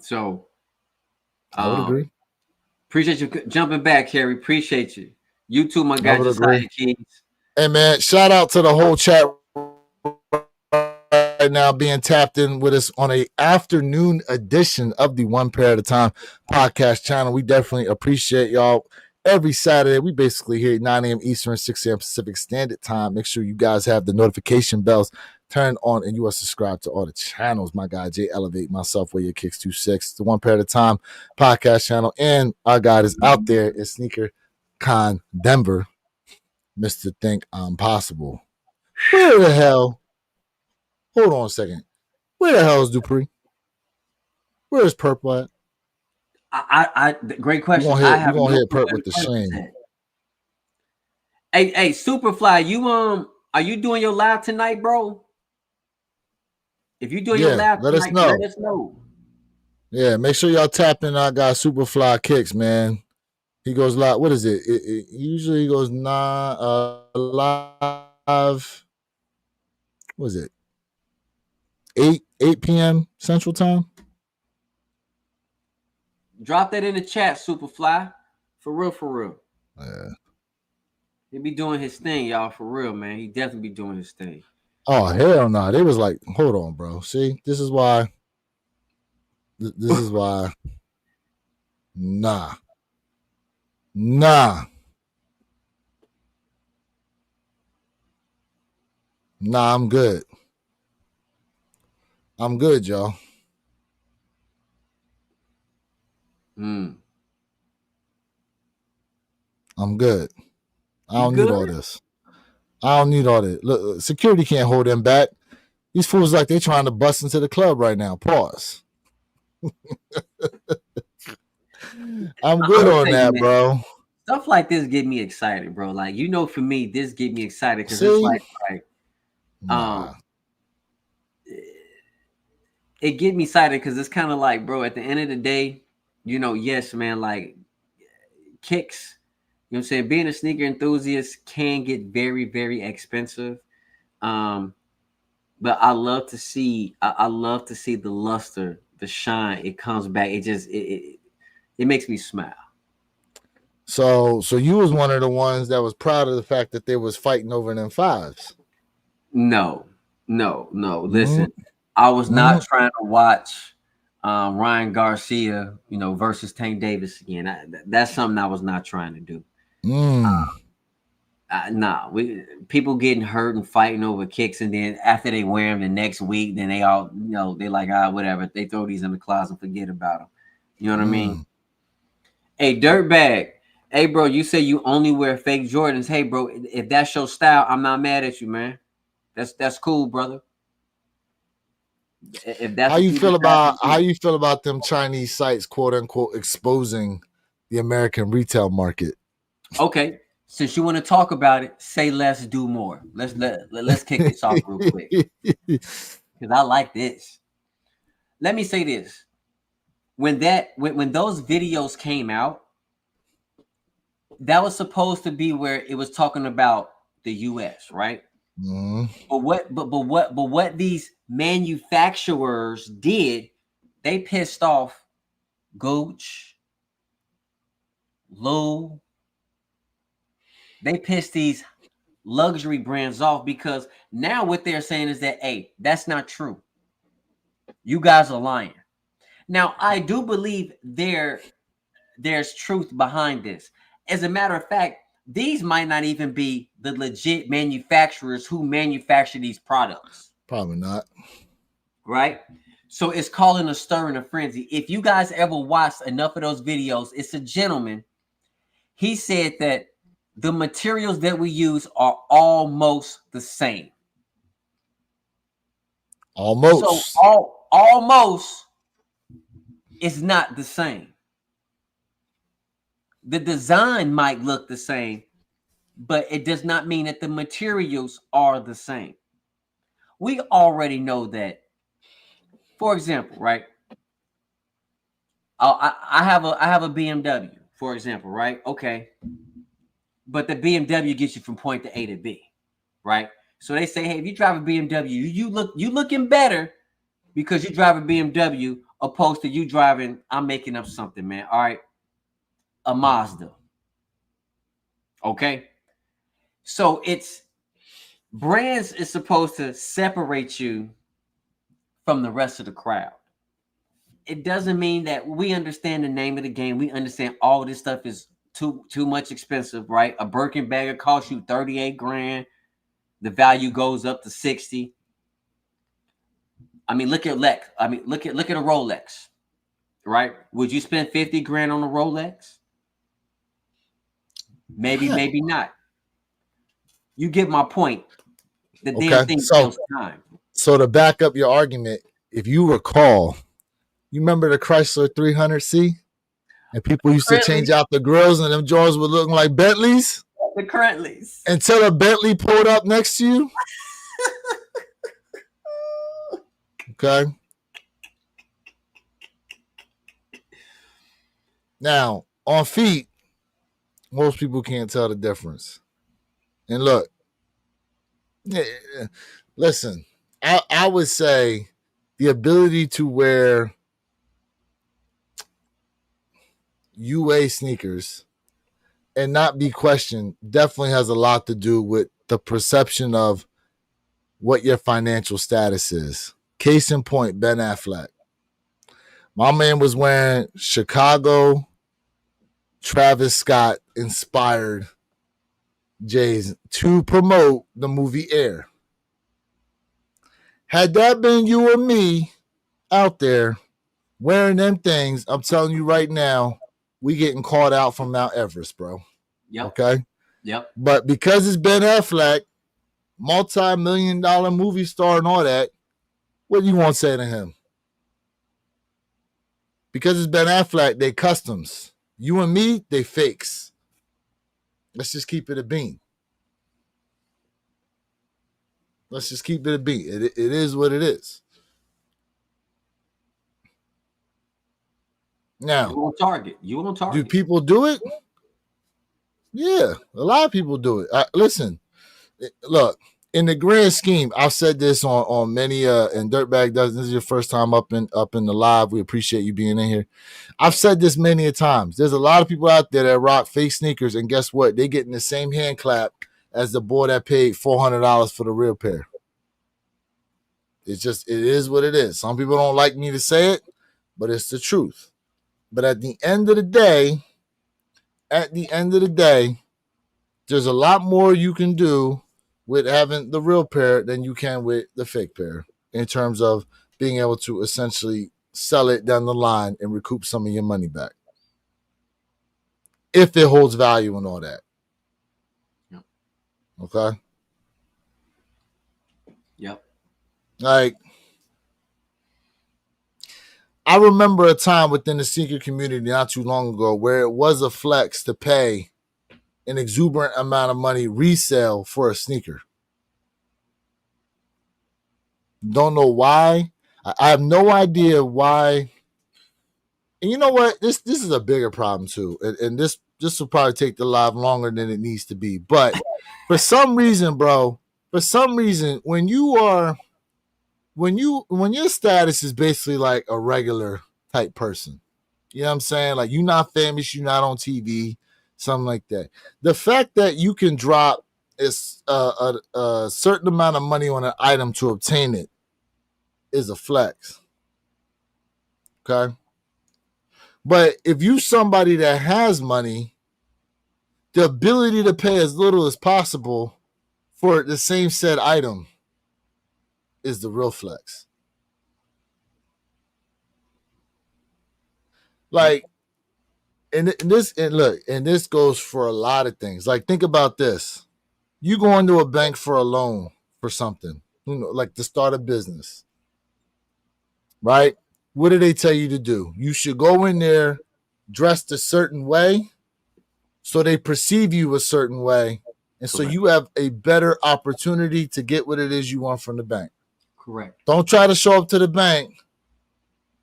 So, I would agree. Appreciate you jumping back, Harry. Appreciate you. You too, my guy. Josiah Keys. Hey man, shout out to the whole chat right now being tapped in with us on a afternoon edition of the One Pair at a Time podcast channel. We definitely appreciate y'all. Every Saturday, we basically here at 9 a.m. Eastern, 6 a.m. Pacific Standard Time. Make sure you guys have the notification bells turned on and you are subscribed to all the channels. My guy, Jay Elevate, myself, Where Your Kicks 26, the One Pair at a Time podcast channel. And our guy is out there is Sneaker Con Denver, Mr. Think I'm Possible. Where the hell? Hold on a second. Where the hell is Dupree? Where is Purple at? Great question. We're gonna hit Perp with the shame. Hey, Superfly, are you doing your live tonight, bro? If you're doing your live let tonight, let us know. Yeah, make sure y'all tap in our guy Superfly Kicks, man. He goes live. What is it? Usually he goes live. What is it? 8 p.m. Central Time. Drop that in the chat, Superfly. For real. Yeah. He be doing his thing, y'all. For real, man. He definitely be doing his thing. Oh hell no! They was like, hold on, bro. See, this is why. This is why. Nah. Nah, I'm good. I'm good, y'all. Mm. I'm good. I You don't need good? all this. I don't need all that. Look, security can't hold them back. These fools like they trying to bust into the club right now. Pause. I'm I'm good gonna on tell you, that, man. bro. Stuff like this get me excited, bro. Like, for me, this get me excited because it's See? like, um, Nah. it get me excited because it's kind of like, bro. At the end of the day, yes, man. Like kicks, you know what I'm saying. Being a sneaker enthusiast can get very, very expensive. Um, but I love to see the luster, the shine. It comes back. It makes me smile. So you was one of the ones that was proud of the fact that they was fighting over them fives. No, no. Mm, Listen, I was not mm, trying to watch Ryan Garcia, versus Tank Davis again. That's something I was not trying to do. mm. Nah, people getting hurt and fighting over kicks, and then after they wear them the next week, then they all, they like, whatever. They throw these in the closet and forget about them. You know what I mean? Mm. Hey, dirtbag. Hey, bro, you say you only wear fake Jordans. Hey, bro, if that's your style, I'm not mad at you, man. That's cool, brother. If that's what you decide to How do. you feel about them Chinese sites, quote unquote, exposing the American retail market? Okay, since you want to talk about it, say less, do more. Let's kick this off real quick because I like this. Let me say this: when those videos came out, that was supposed to be where it was talking about the U.S., right? Mm. But what these manufacturers did, they pissed off Gooch, Lou. They pissed these luxury brands off because now what they're saying is that, hey, that's not true. You guys are lying. Now, I do believe there's truth behind this. As a matter of fact, these might not even be the legit manufacturers who manufacture these products, Probably not. right? So it's calling a stir and a frenzy. If you guys ever watched enough of those videos, it's a gentleman. He said that the materials that we use are almost the same. So Almost. almost is not the same. The design might look the same, but it does not mean that the materials are the same. We already know that. For example, right? I have a BMW, for example, right? Okay, but the BMW gets you from point to A to B, right? So they say, hey, if you drive a BMW, you looking better because you drive a BMW opposed to you driving. I'm making up something, man. All right, a Mazda. Okay, so it's brands is supposed to separate you from the rest of the crowd. It doesn't mean that we understand the name of the game. We understand all this stuff is too much expensive, right? A Birkin bag will cost you 38 grand. The value goes up to 60. I mean, look at Lex. I mean, look at a Rolex, right? Would you spend 50 grand on a Rolex? Maybe, Hell. maybe not. You get my point. The damn Okay. thing So kills time. so to back up your argument, if you recall, you remember the Chrysler 300C? And people used to Currently, change out the grills and them drawers were looking like Bentleys the currentlies. until a Bentley pulled up next to you. Okay. Now, on feet, most people can't tell the difference. And look, listen, I would say the ability to wear UA sneakers and not be questioned definitely has a lot to do with the perception of what your financial status is. Case in point, Ben Affleck. My man was wearing Chicago Travis Scott inspired J's to promote the movie Air. Had that been you or me out there wearing them things, I'm telling you right now, we getting caught out from Mount Everest, bro. Yep. Okay? Yep. But because it's Ben Affleck, multi-million-dollar movie star and all that, what do you want to say to him? Because it's Ben Affleck, they customs. You and me, they fakes. Let's just keep it a bean. Let's just keep it a bean. It is what it is. Now, You on target. You on do target. people do it? Yeah, a lot of people do it. Listen, look, in the grand scheme, I've said this on many and Dirtbag does. This is your first time up in the live. We appreciate you being in here. I've said this many a times. There's a lot of people out there that rock fake sneakers, and guess what? They getting the same hand clap as the boy that paid $400 for the real pair. It is what it is. Some people don't like me to say it, but it's the truth. But at the end of the day, there's a lot more you can do with having the real pair than you can with the fake pair in terms of being able to essentially sell it down the line and recoup some of your money back. If it holds value and all that. Yep. Okay? Yep. Like, I remember a time within the sneaker community not too long ago where it was a flex to pay an exuberant amount of money resale for a sneaker. Don't know why. I have no idea why. And you know what? This is a bigger problem too. And this will probably take the live longer than it needs to be. But for some reason, bro, when your status is basically like a regular type person, you know what I'm saying? Like, you're not famous, you're not on TV, something like that. The fact that you can drop a certain amount of money on an item to obtain it is a flex. Okay? But if you somebody that has money, the ability to pay as little as possible for the same said item is the real flex. Like, and this goes for a lot of things. Like, think about this. You go into a bank for a loan for something, like to start a business, right? What do they tell you to do? You should go in there dressed a certain way so they perceive you a certain way. And so you have a better opportunity to get what it is you want from the bank. Correct. Don't try to show up to the bank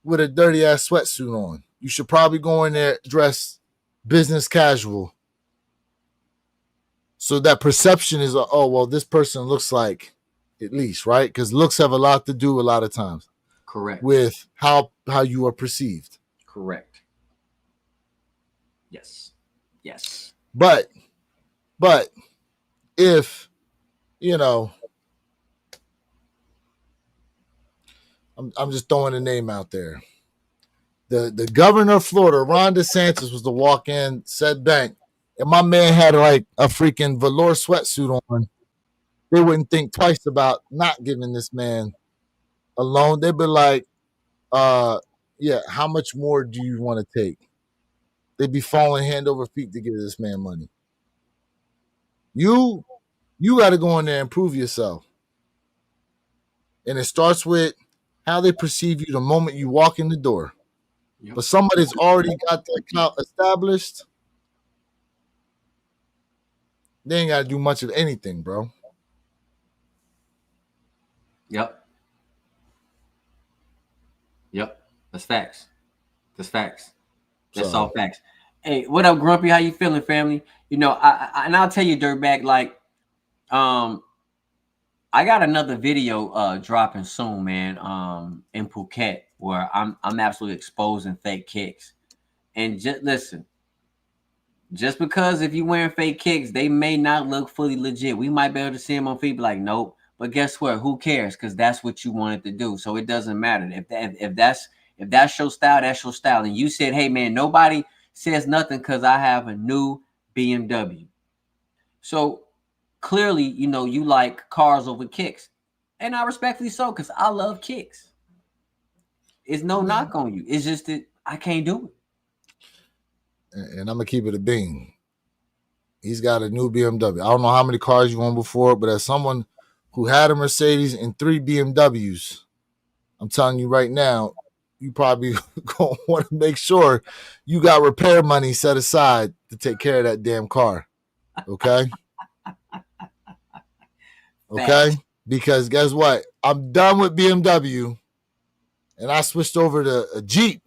with a dirty ass sweatsuit on. You should probably go in there dressed business casual. So that perception is, oh, well, this person looks like, at least, right? Because looks have a lot to do a lot of times. Correct. With how you are perceived. Correct. Yes. But if, you know, I'm just throwing a name out there. The governor of Florida, Ron DeSantis, was to walk in said bank, and my man had like a freaking velour sweatsuit on. They wouldn't think twice about not giving this man a loan. They'd be like, yeah, how much more do you want to take? They'd be falling hand over feet to give this man money. You got to go in there and prove yourself. And it starts with how they perceive you the moment you walk in the door. Yep. But somebody's already got that clout established, they ain't got to do much of anything, bro. Yep. That's facts. That's all facts. Hey, what up, Grumpy? How you feeling, family? You know, and I'll tell you, Dirtbag, like, I got another video dropping soon, man. In Phuket, where I'm absolutely exposing fake kicks. And just listen, just because if you wearing fake kicks, they may not look fully legit. We might be able to see them on feet, like, nope. But guess what? Who cares? Because that's what you wanted to do. So it doesn't matter. If that's your style, that's your style. And you said, hey, man, nobody says nothing because I have a new BMW. So clearly, you know, you like cars over kicks. And I respectfully so, because I love kicks. It's no knock on you. It's just that I can't do it. And I'm gonna keep it a bean. He's got a new BMW. I don't know how many cars you owned before, but as someone who had a Mercedes and 3 BMWs, I'm telling you right now, you probably gonna want to make sure you got repair money set aside to take care of that damn car. Okay? Okay? Because guess what? I'm done with BMW and I switched over to a Jeep.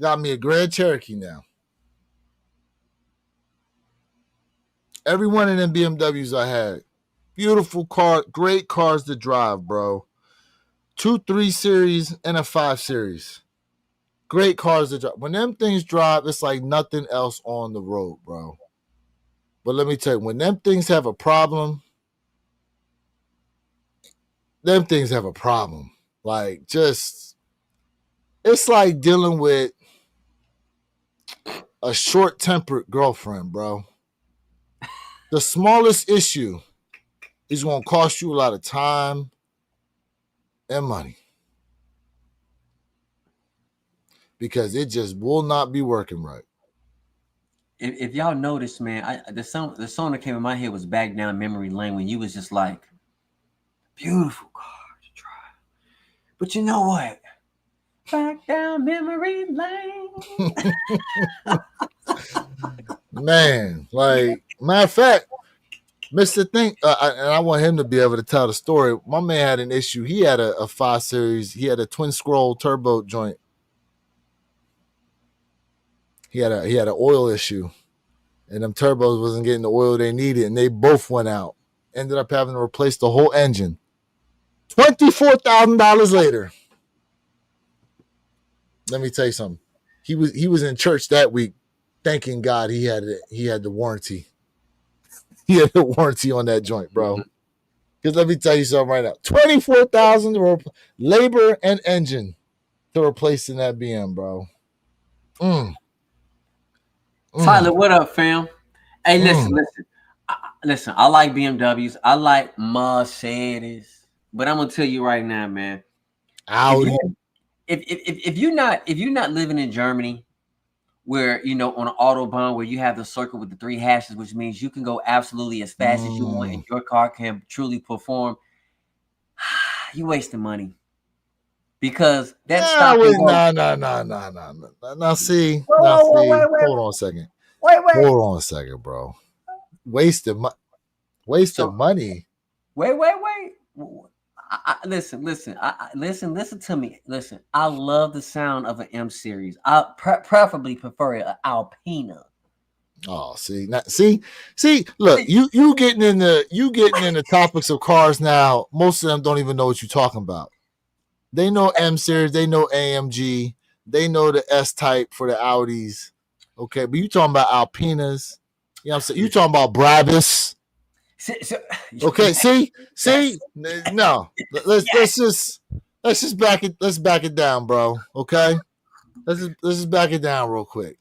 Got me a Grand Cherokee now. Every one of them BMWs I had. Beautiful car, great cars to drive, bro. 2 3 Series and a 5 Series. Great cars to drive. When them things drive, it's like nothing else on the road, bro. But let me tell you, when them things have a problem, Like, just, it's like dealing with a short-tempered girlfriend, bro. The smallest issue is going to cost you a lot of time and money. Because it just will not be working right. If y'all notice, man, the song that came in my head was "Back Down Memory Lane" when you was just like, beautiful car to drive. But you know what? Back down memory lane. Man, like, matter of fact, Mr. Think, and I want him to be able to tell the story. My man had an issue. He had a 5 Series. He had a twin scroll turbo joint. He had an oil issue, and them turbos wasn't getting the oil they needed, and they both went out. Ended up having to replace the whole engine. $24,000 later. Let me tell you something. He was in church that week, thanking God he had the warranty. He had the warranty on that joint, bro. Because let me tell you something right now. $24,000 labor and engine to replace in that BM, bro. Tyler, what up, fam? Hey, listen. I like BMWs. I like Mercedes, but I'm gonna tell you right now, man. Audi. If you're not living in Germany, where on an autobahn where you have the circle with the 3 hashes, which means you can go absolutely as fast as you want, and your car can truly perform, you wasting money. Because that stop and go. Now see. Hold on a second. Wait. Hold on a second, bro. Wasted money. Wait. Listen to me. Listen, I love the sound of an M series. I preferably prefer an Alpina. Oh, see. Look, you getting in the topics of cars now. Most of them don't even know what you're talking about. They know M series, they know AMG, they know the S type for the Audis. Okay, but you talking about Alpinas. You know what I'm saying? You talking about Brabus. Okay, see? No. Let's just back it down, bro. Okay? Let's just back it down real quick.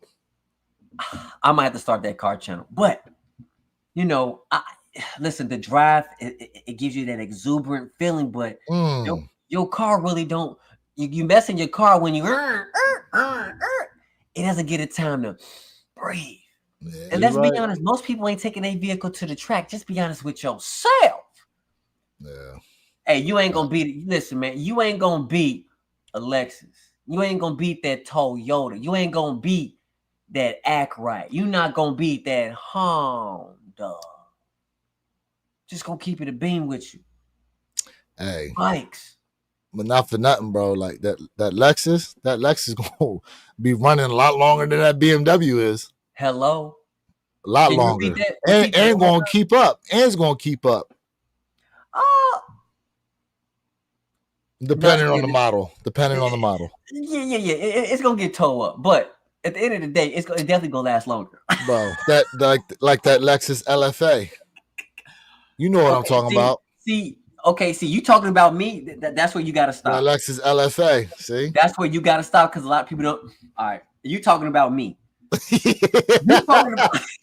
I might have to start that car channel. But listen, the drive, it gives you that exuberant feeling, but your car really don't. You mess in your car when you it doesn't get a time to breathe. Yeah, and let's be honest, most people ain't taking a vehicle to the track. Just be honest with yourself. Yeah. Hey, you ain't gonna beat. Listen, man, you ain't gonna beat a Lexus. You ain't gonna beat that Toyota. You ain't gonna beat that Acura. You not gonna beat that Honda. Just gonna keep it a beam with you. Hey, bikes. But not for nothing, bro. Like that Lexus gonna be running a lot longer than that BMW is. Hello. A lot longer. And gonna keep up. And it's gonna keep up. Depending on the model. Yeah. It's gonna get towed up. But at the end of the day, it's definitely gonna last longer. Bro, that like that Lexus LFA. You know what I'm talking about. See, you talking about me? That's where you gotta stop. That Lexus LFA. See, that's where you gotta stop because a lot of people don't. All right, you talking about me?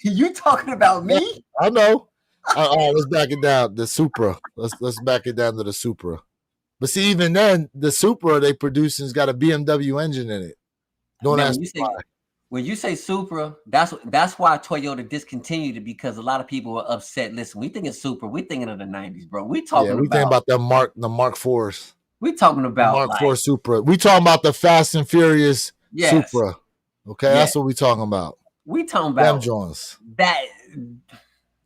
You talking about me? I know. All right, let's back it down. The Supra. Let's back it down to the Supra. But see, even then, the Supra they producing's got a BMW engine in it. Don't Man, ask me why. when you say Supra, that's why Toyota discontinued it, because a lot of people were upset. Listen, we think it's Supra, we thinking of the 90s, bro. We Yeah, talking we think about about the Mark IVs. we talking The about Mark like IV Supra. We talking about the Fast and Furious yes, Supra. Okay, yes. that's what we talking about. We talking Them about Jones.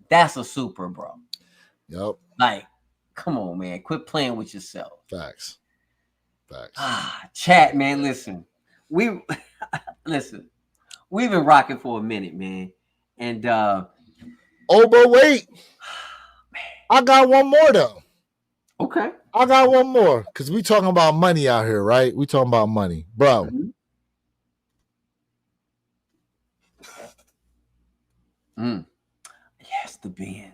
that's a Supra, bro. Yep. Like, come on, man. Quit playing with yourself. Facts. Chat, man. Listen. Listen. We've been rocking for a minute, man. And oh, but wait. I got one more though. Okay. I got one more. Cause we talking about money out here, right? We talking about money. Bro. Yes, the Ben.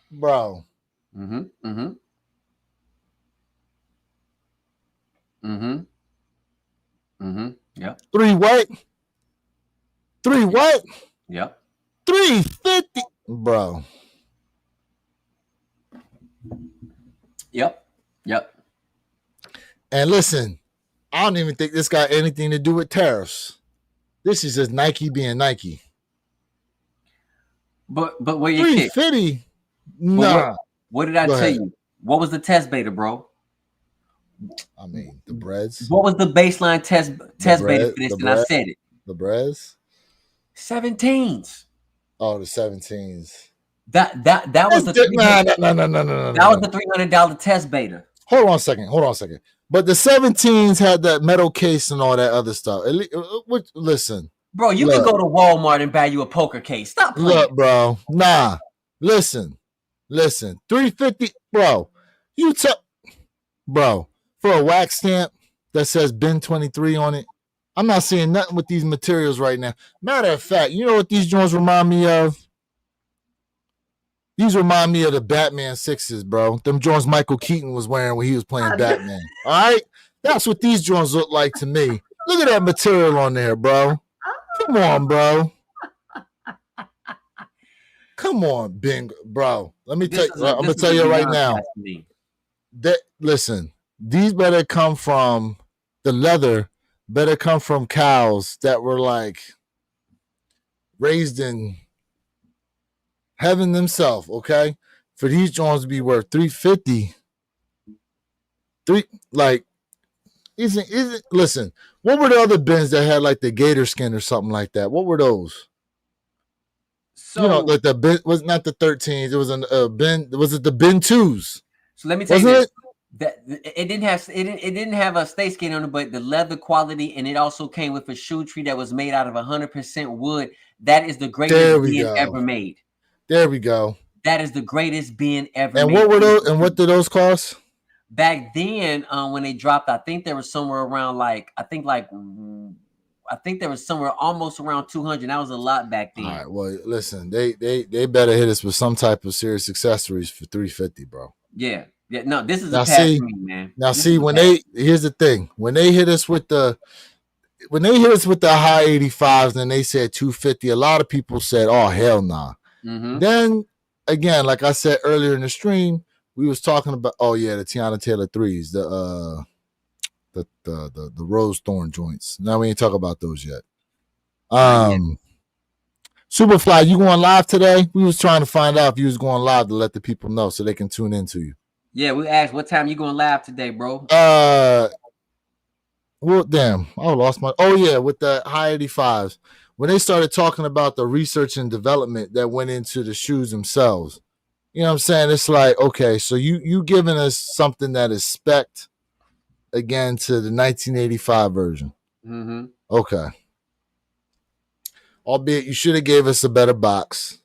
Bro. Yep. 3 what? 3 what? Yep. 350. Bro. Yep. And listen, I don't even think this got anything to do with tariffs. This is just Nike being Nike. But where you 350? Nah. What did I tell you? What was the test beta, bro? I mean, the breads. What was the baseline test beta for this? And I said it. The breads? 17s. Oh, the 17s. That was the no. That was the $300 test beta. Hold on a second. But the 17s had that metal case and all that other stuff. Listen. Bro, you can go to Walmart and buy you a poker case. Stop playing. Look, bro. Nah. Listen. 350, bro. Bro, for a wax stamp that says Ben 23 on it, I'm not seeing nothing with these materials right now. Matter of fact, you know what these joints remind me of? These remind me of the Batman 6s, bro. Them joints Michael Keaton was wearing when he was playing Batman. All right? That's what these joints look like to me. Look at that material on there, bro. Come on, bro. Come on, Bing, bro. Let me tell you. I'm gonna tell you right now. Listen, these better come from the leather. Better come from cows that were like raised in heaven themselves. Okay, for these joints to be worth $350. Isn't listen? What were the other bins that had like the gator skin or something like that? What were those? So, like the bin was not the 13s. It was a bin. Was it the bin 2s? So let me tell you this. That it didn't have a stay skin on it, but the leather quality, and it also came with a shoe tree that was made out of 100% wood. That is the greatest bin ever made. There we go. That is the greatest bin ever made. And what were those? And what did those cost? Back then, when they dropped, I think there was somewhere around I think there was somewhere almost around 200. That was a lot back then. All right. Well, listen, they better hit us with some type of serious accessories for $350, bro. Yeah. No, this is a pass for me, man. Now, here's the thing. When they hit us with the high 85s and they said $250, a lot of people said, "Oh, hell nah." Then again, like I said earlier in the stream, we was talking about the Tiana Taylor 3s, the rose thorn joints. Now we ain't talk about those yet. Superfly, you going live today? We was trying to find out if you was going live to let the people know so they can tune into you. Yeah, we asked what time you going live today, bro. Well, damn, I lost my. Oh yeah, with the high 85s, when they started talking about the research and development that went into the shoes themselves, you know what I'm saying? It's like, okay, so you giving us something that is spec'd again to the 1985 version. Okay. Albeit you should have gave us a better box.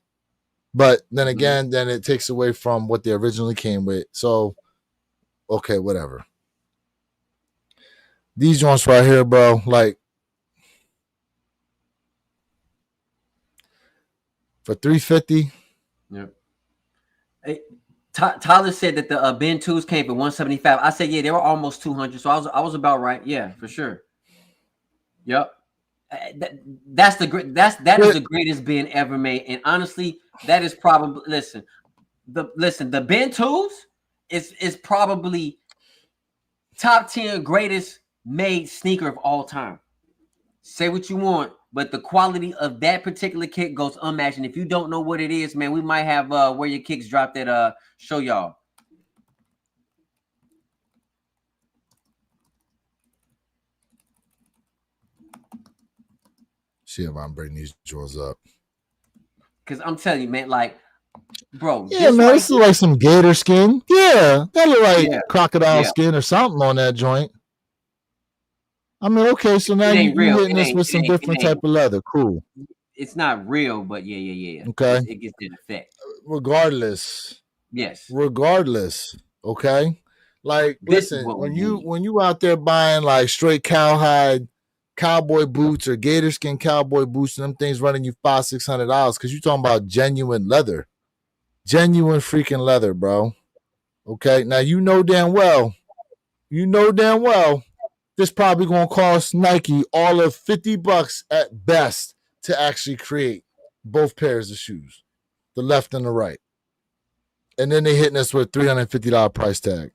But then again, then it takes away from what they originally came with. So, okay, whatever. These joints right here, bro, like for $350. Yep. Hey, Tyler said that the Ben 2s came for $175. I said, yeah, they were almost 200. So I was about right. Yeah, for sure. Yep. That is the greatest bin ever made, and honestly, that is probably the Ben 2s is probably top 10 greatest made sneaker of all time. Say what you want, but the quality of that particular kick goes unmatched. And if you don't know what it is, man, we might have where your kicks dropped at show y'all. See if I'm bringing these drawers up. Cause I'm telling you, man, like, bro, Yeah, man, this is like some gator skin. Yeah, that look like crocodile skin or something on that joint. I mean, okay, so now you hitting us with some different type of leather. Cool. It's not real, but yeah. Okay. It gets the effect. Regardless. Yes. Regardless. Okay. Like, listen, when you out there buying like straight cowhide cowboy boots or gator skin cowboy boots, and them things running you $500-$600 because you're talking about genuine leather. Genuine freaking leather, bro. Okay. Now you know damn well this probably gonna cost Nike all of $50 at best to actually create both pairs of shoes, the left and the right. And then they hitting us with $350 price tag.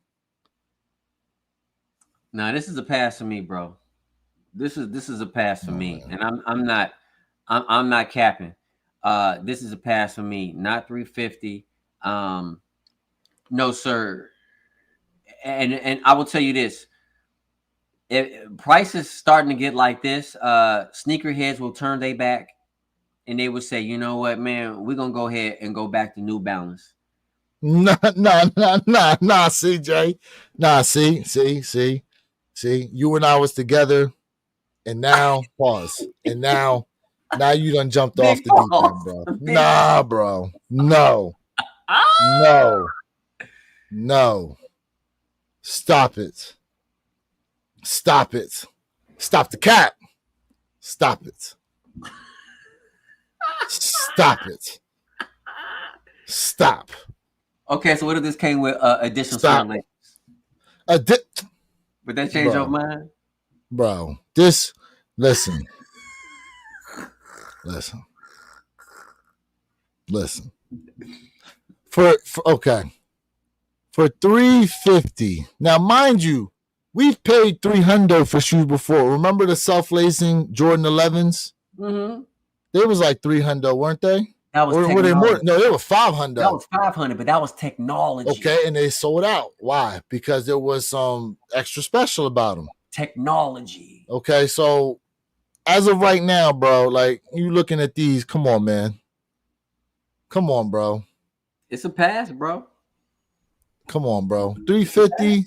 Nah, this is a pass for me, bro. This is a pass for me, man. And I'm not capping. This is a pass for me, not 350. No, sir. And I will tell you this. If prices starting to get like this, sneakerheads will turn their back and they will say, you know what, man, we're gonna go ahead and go back to New Balance. Nah, CJ. Nah, see. You and I was together, and now pause. And now you done jumped off the deep end, bro. Nah, bro. No. Stop it. Stop the cap. Stop it. Stop. Okay, so what if this came with additional certain labels? Would that change your mind? Bro, this, listen. For okay. For $350. Now, mind you, we've paid $300 for shoes before. Remember the self-lacing Jordan 11s? Mm-hmm. They was like $300, weren't they? That was technology. Were they more? No, they were $500. That was $500, but that was technology. Okay, and they sold out. Why? Because there was some extra special about them. Technology. Okay, so as of right now, bro, like you looking at these, come on, man. Come on, bro. It's a pass, bro. Come on, bro. $350.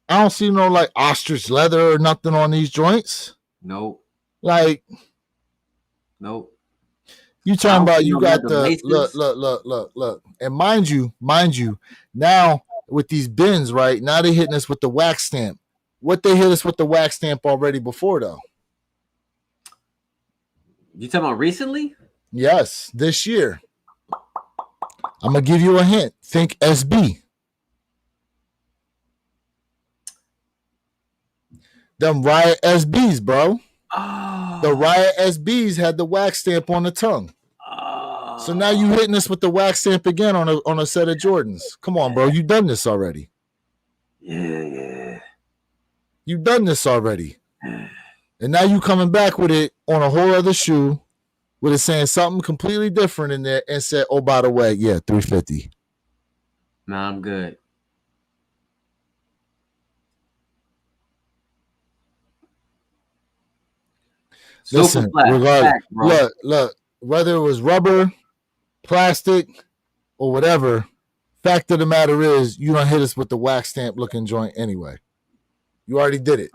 I don't see no like ostrich leather or nothing on these joints. Nope. Like, nope. You talking about you got the look. And mind you, now with these bins, right? Now they hitting us with the wax stamp. What they hit us with the wax stamp already before though? You talking about recently? Yes, this year. I'm gonna give you a hint. Think SB. Them Riot SBs, bro. Oh. The Riot SBs had the wax stamp on the tongue. Oh. So now you hitting us with the wax stamp again on a set of Jordans. Come on, bro. You done this already. Yeah. You done this already. And now you coming back with it on a whole other shoe with it saying something completely different in there and said, oh, by the way, yeah, $350. Nah, I'm good. Listen, look, whether it was rubber, plastic, or whatever, fact of the matter is you don't hit us with the wax stamp looking joint anyway. You already did it.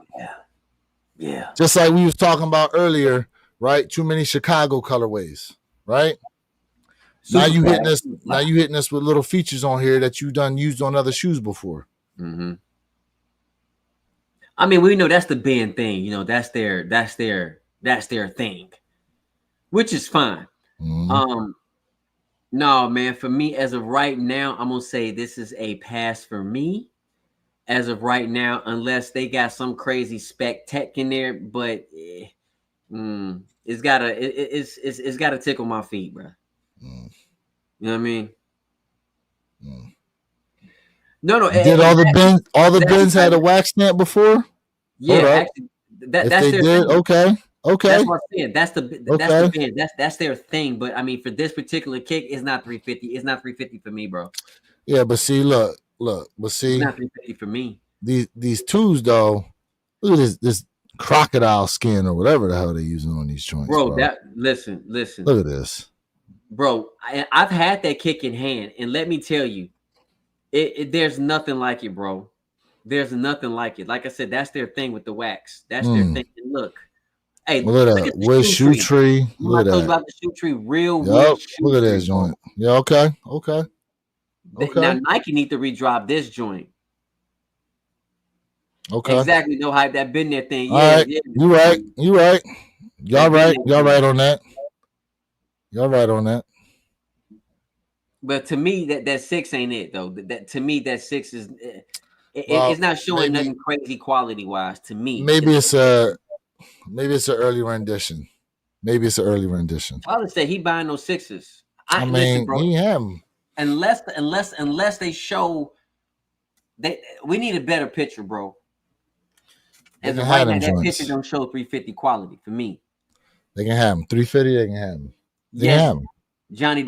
Yeah. Just like we was talking about earlier, right? Too many Chicago colorways, right? Now you hitting us with little features on here that you done used on other shoes before. Mm-hmm. I mean, we know that's the Ben thing. You know, that's their thing, which is fine. Mm-hmm. No, man, for me as of right now, I'm gonna say this is a pass for me as of right now, unless they got some crazy spec tech in there, but it's gotta tickle my feet, bro. You know what I mean? No, Did all the exactly, bins had a Tyler. wax stamp before? Hold Yeah, up. actually, If that's they their did, thing. okay. That's Okay. what I'm saying. That's the Okay. band. That's their thing. But I mean, for this particular kick, it's not 350. It's not 350 for me, bro. Yeah, but see, look, but It's see, not 350 for me, these twos though, look at this crocodile skin or whatever the hell they're using on these joints, bro. bro. That listen, Look at this. bro. I've had that kick in hand, and let me tell you, there's nothing like it, bro. There's nothing like it. Like I said, that's their thing with the wax. That's their Mm. thing. And look, hey, Look at look that. at the Wood shoe shoe tree. tree. Remember I Look at told you that. about the shoe tree? Real wood Yup. shoe Look at tree, that bro. joint. Yeah, okay. Okay. Now Okay. Nike need to redrop this joint. Okay. Exactly, no hype. That been there thing. All Yeah, right. yeah. You right. You right. Y'all That been right. there Y'all thing. right on that. Y'all right on that. But to me, that six ain't it though. That to me, that six is it's Well, not showing maybe nothing crazy quality wise. To me, maybe it's a maybe it's an early rendition. Maybe it's an early rendition. Tyler said he buying those sixes. I I listen, mean, bro. he have 'em. Unless they show that we need a better picture, bro. They As can of have right now, them that picture joints. don't show 350 quality for me. They can have them. 350, they can have them. They can Yes, have them. Johnny,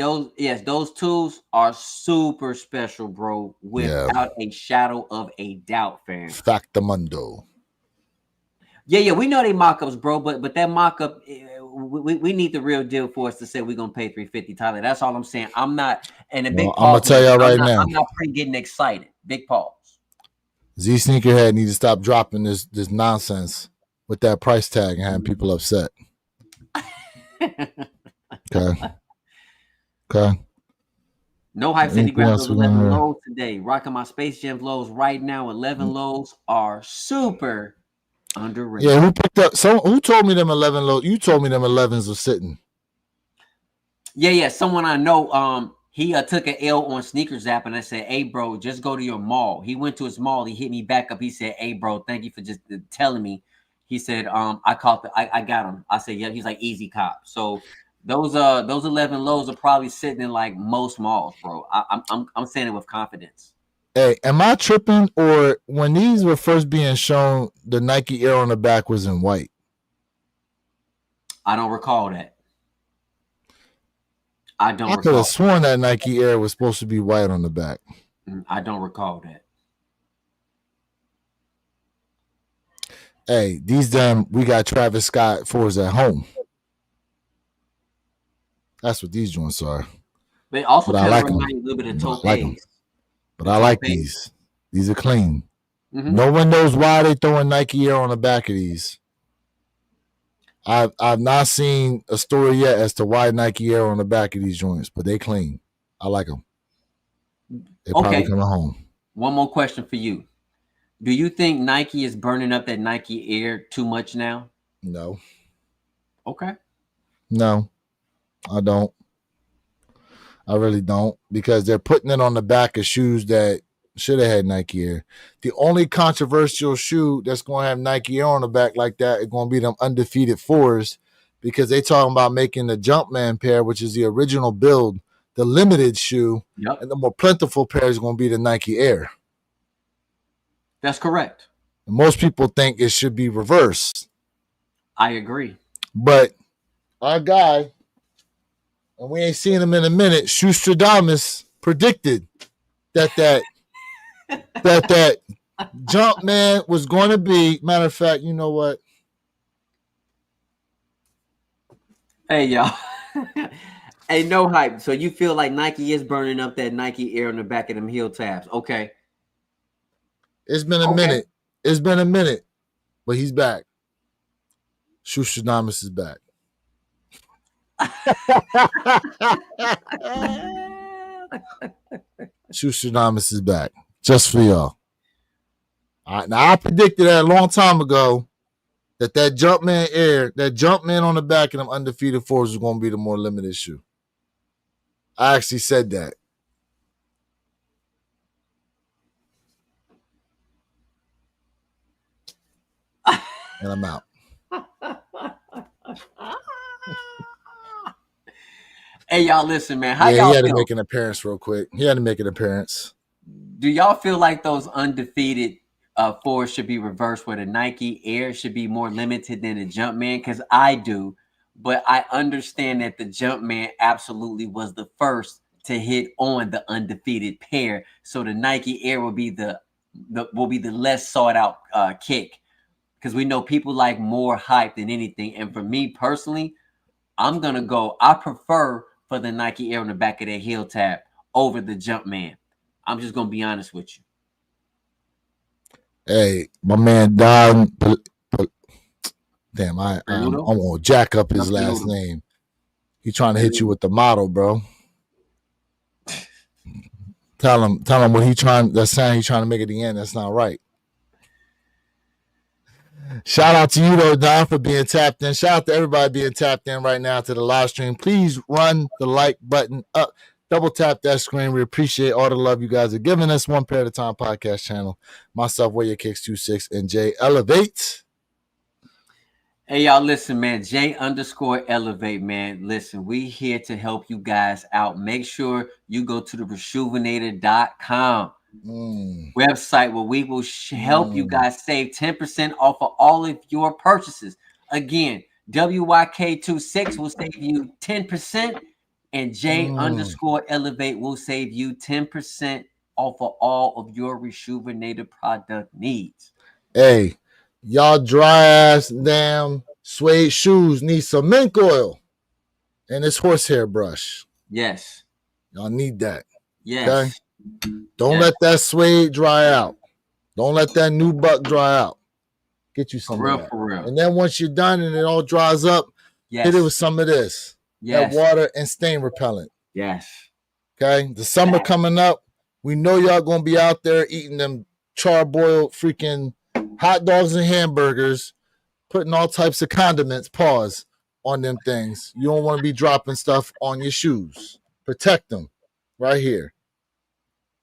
those tools are super special, bro, Yeah. without a shadow of a doubt, fam. Factamundo. Yeah, we know they mock-ups, bro, but that mock-up, we need the real deal for us to say we're gonna pay 350, Tyler. That's all I'm saying. I'm not, and a Well, big I'm gonna pause on tell this. y'all right now. I'm not getting excited. Big pause. Z Sneakerhead need to stop dropping this nonsense with that price tag and having people upset. Okay. Okay. No hype said he Anything grabbed else those we gonna 11 hear? lows today. Rocking my Space Jam lows right now. 11 lows are super underrated. Yeah, who picked up who told me them 11 low? You told me them 11s were sitting. Yeah. Someone I know, he took an L on Sneakers app, and I said, "Hey, bro, just go to your mall." He went to his mall. He hit me back up. He said, "Hey, bro, thank you for just telling me." He said, I got him." I said, "Yeah." He's like, "Easy cop." So those 11 lows are probably sitting in like most malls, bro. I'm saying it with confidence. Hey, am I tripping? Or when these were first being shown, the Nike Air on the back was in white? I don't recall that. I don't I could have recall. sworn that Nike Air was supposed to be white on the back. I don't recall that. Hey, these damn we got Travis Scott fours at home. That's what these joints are. But it also But I kind of like them. reminds me a little bit of But I like them. Topes. But The I like Topes. these. These are clean. Mm-hmm. No one knows why they throwing Nike Air on the back of these. I've not seen a story yet as to why Nike Air on the back of these joints, but they clean. I like them. They probably coming home. One more question for you. Do you think Nike is burning up that Nike Air too much now? No. Okay. No, I don't. I really don't, because they're putting it on the back of shoes that should have had Nike Air. The only controversial shoe that's going to have Nike Air on the back like that is going to be them undefeated fours, because they talking about making the Jumpman pair, which is the original build, the limited shoe, and the more plentiful pair is going to be the Nike Air. That's correct. And most people think it should be reversed. I agree. But our guy, and we ain't seen him in a minute, Shoestradamus predicted that Jumpman was going to be. Matter of fact, you know what? Hey, y'all. Hey, no hype. So you feel like Nike is burning up that Nike Air on the back of them heel tabs? Okay. It's been a minute. It's been a minute, but he's back. Shoestradamus is back. Shoestradamus is back. Just for y'all. All right, now I predicted that a long time ago that Jumpman Air, that Jumpman on the back of them undefeated fours was going to be the more limited shoe. I actually said that. And I'm out. Hey, y'all, listen, man. How Yeah, he y'all had to feel? make an appearance real quick. He had to make an appearance. Do y'all feel like those undefeated fours should be reversed, where the Nike Air should be more limited than the Jumpman? Because I do, but I understand that the Jumpman absolutely was the first to hit on the undefeated pair, so the Nike Air will be the less sought out kick, because we know people like more hype than anything. And for me personally, I'm gonna go. I prefer for the Nike Air on the back of their heel tab over the Jumpman. I'm just gonna be honest with you. Hey, my man Don. Damn, I'm gonna jack up his last name. He trying to hit you with the model, bro. Tell him what he trying. That sound he trying to make at the end. That's not right. Shout out to you though, Don, for being tapped in. Shout out to everybody being tapped in right now to the live stream. Please run the like button up. Double tap that screen. We appreciate all the love you guys are giving us. One Pair at a Time podcast channel. Myself, Where Your Kicks 26, and Jay Elevate. Hey, y'all, listen, man. J_Elevate, man. Listen, we here to help you guys out. Make sure you go to the rejuvenator.com website, where we will help you guys save 10% off of all of your purchases. Again, WYK26 will save you 10%, and J_Elevate will save you 10% off of all of your Rejuvenator product needs. Hey, y'all dry ass damn suede shoes need some mink oil and this horsehair brush. Yes. Y'all need that. Yes. Okay? Don't let that suede dry out. Don't let that new buck dry out. Get you some for real, of that. For real. And then once you're done and it all dries up, hit it with some of this. That water and stain repellent. Yes. Okay? The summer coming up, we know y'all going to be out there eating them charboiled freaking hot dogs and hamburgers, putting all types of condiments, on them things. You don't want to be dropping stuff on your shoes. Protect them right here.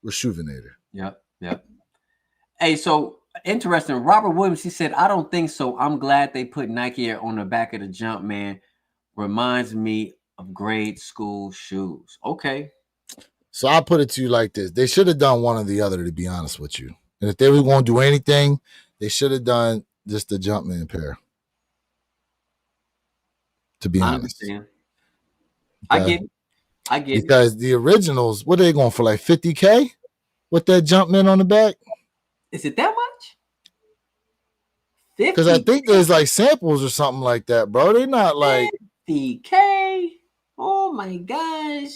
Rejuvenator. Yep. Hey, so interesting. Robert Williams, he said, I don't think so. I'm glad they put Nike Air on the back of the Jumpman. Reminds me of grade school shoes. Okay. So I'll put it to you like this. They should have done one or the other, to be honest with you. And if they were going to do anything, they should have done just the Jumpman pair. To be honest. Understand. Okay. I get it. Because the originals, what are they going for, like $50K with that Jumpman on the back? Is it that much? Because I think there's like samples or something like that, bro. They're not like $50K. Oh my gosh.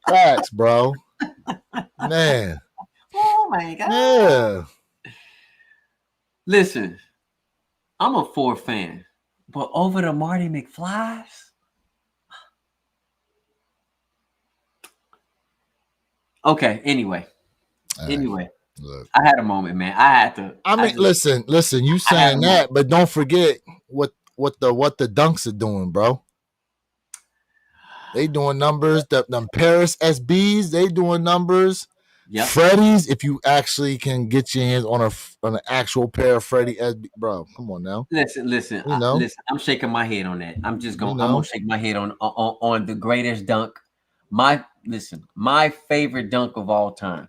Facts, bro. Man. Oh my god. Yeah. Listen, I'm a Ford fan, but over the Marty McFlys. Okay. Anyway. Look. I had a moment, man. I had to. I mean, listen. You saying that, but don't forget what the dunks are doing, bro. They doing numbers. Them Paris SBs, they doing numbers. Yep. Freddy's, if you actually can get your hands on an actual pair of Freddy SB, bro. Come on now. Listen. Listen, I'm shaking my head on that. I'm gonna shake my head on the greatest dunk. My favorite dunk of all time.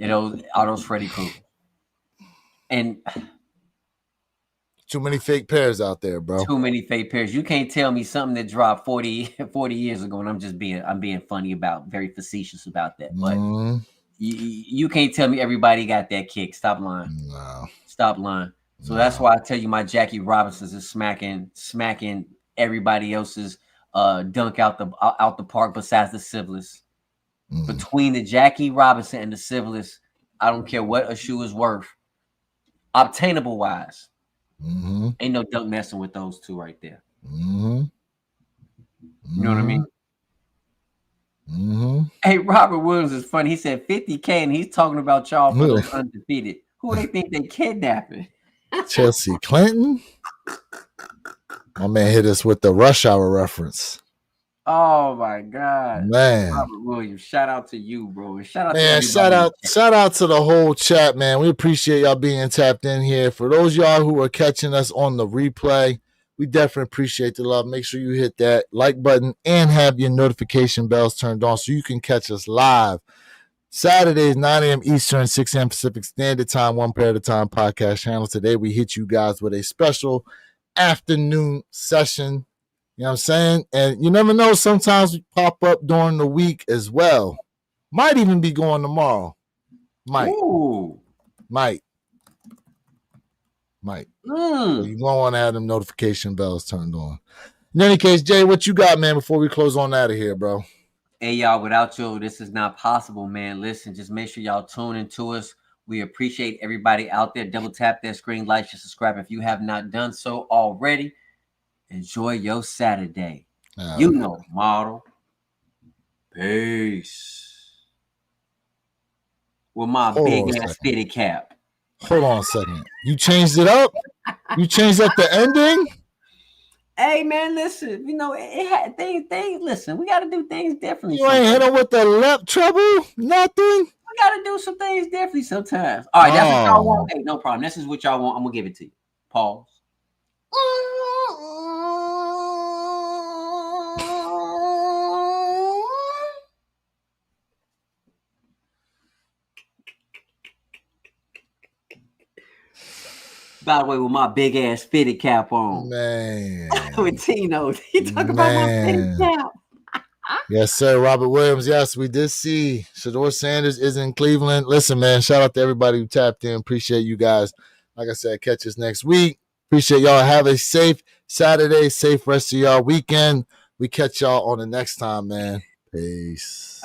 Are those Freddy Krueger. And too many fake pairs out there, bro. Too many fake pairs. You can't tell me something that dropped 40 years ago, and I'm being funny about, very facetious about that. But you can't tell me everybody got that kick. Stop lying. No. Stop lying. So that's why I tell you my Jackie Robinsons is smacking everybody else's dunk out the park besides the Civilist. Between the Jackie Robinson and the Civilist, I don't care what a shoe is worth. Obtainable wise. Ain't no dunk messing with those two right there. You know what I mean? Hey, Robert Williams is funny. He said $50K, and he's talking about y'all for those undefeated. Who they think they kidnapping? Chelsea Clinton. My man hit us with the Rush Hour reference. Oh my God, man! Robert Williams, shout out to you, bro. Shout out to the whole chat, man. We appreciate y'all being tapped in here. For those y'all who are catching us on the replay, We definitely appreciate the love. Make sure you hit that like button and have your notification bells turned on so you can catch us live Saturdays, 9 a.m. Eastern, 6 a.m. Pacific Standard Time, one pair at a time podcast channel. Today, we hit you guys with a special afternoon session. You know what I'm saying? And you never know, sometimes we pop up during the week as well. Might even be going tomorrow. Might. Ooh. So you won't want to have them notification bells turned on. In any case, Jay, what you got, man, before we close on out of here, bro? Hey, y'all, without you, this is not possible, man. Listen, just make sure y'all tune into us. We appreciate everybody out there. Double tap that screen, like, and subscribe if you have not done so already. Enjoy your Saturday. You know, model. Peace. With my big ass fitted cap. Hold on a second. You changed it up? You changed up the ending? Hey, man, listen. You know, it had things. Listen, we got to do things differently. You ain't hit him with the left trouble? Nothing? We got to do some things differently sometimes. All right, that's what y'all want. Hey, no problem. This is what y'all want. I'm going to give it to you. Pause. By the way, with my big ass fitted cap on, man, with Tino, he talk about my fitted cap. Yes, sir, Robert Williams. Yes, we did see Shador Sanders is in Cleveland. Listen, man, shout out to everybody who tapped in. Appreciate you guys. Like I said, catch us next week. Appreciate y'all. Have a safe Saturday, safe rest of y'all weekend. We catch y'all on the next time, man. Peace.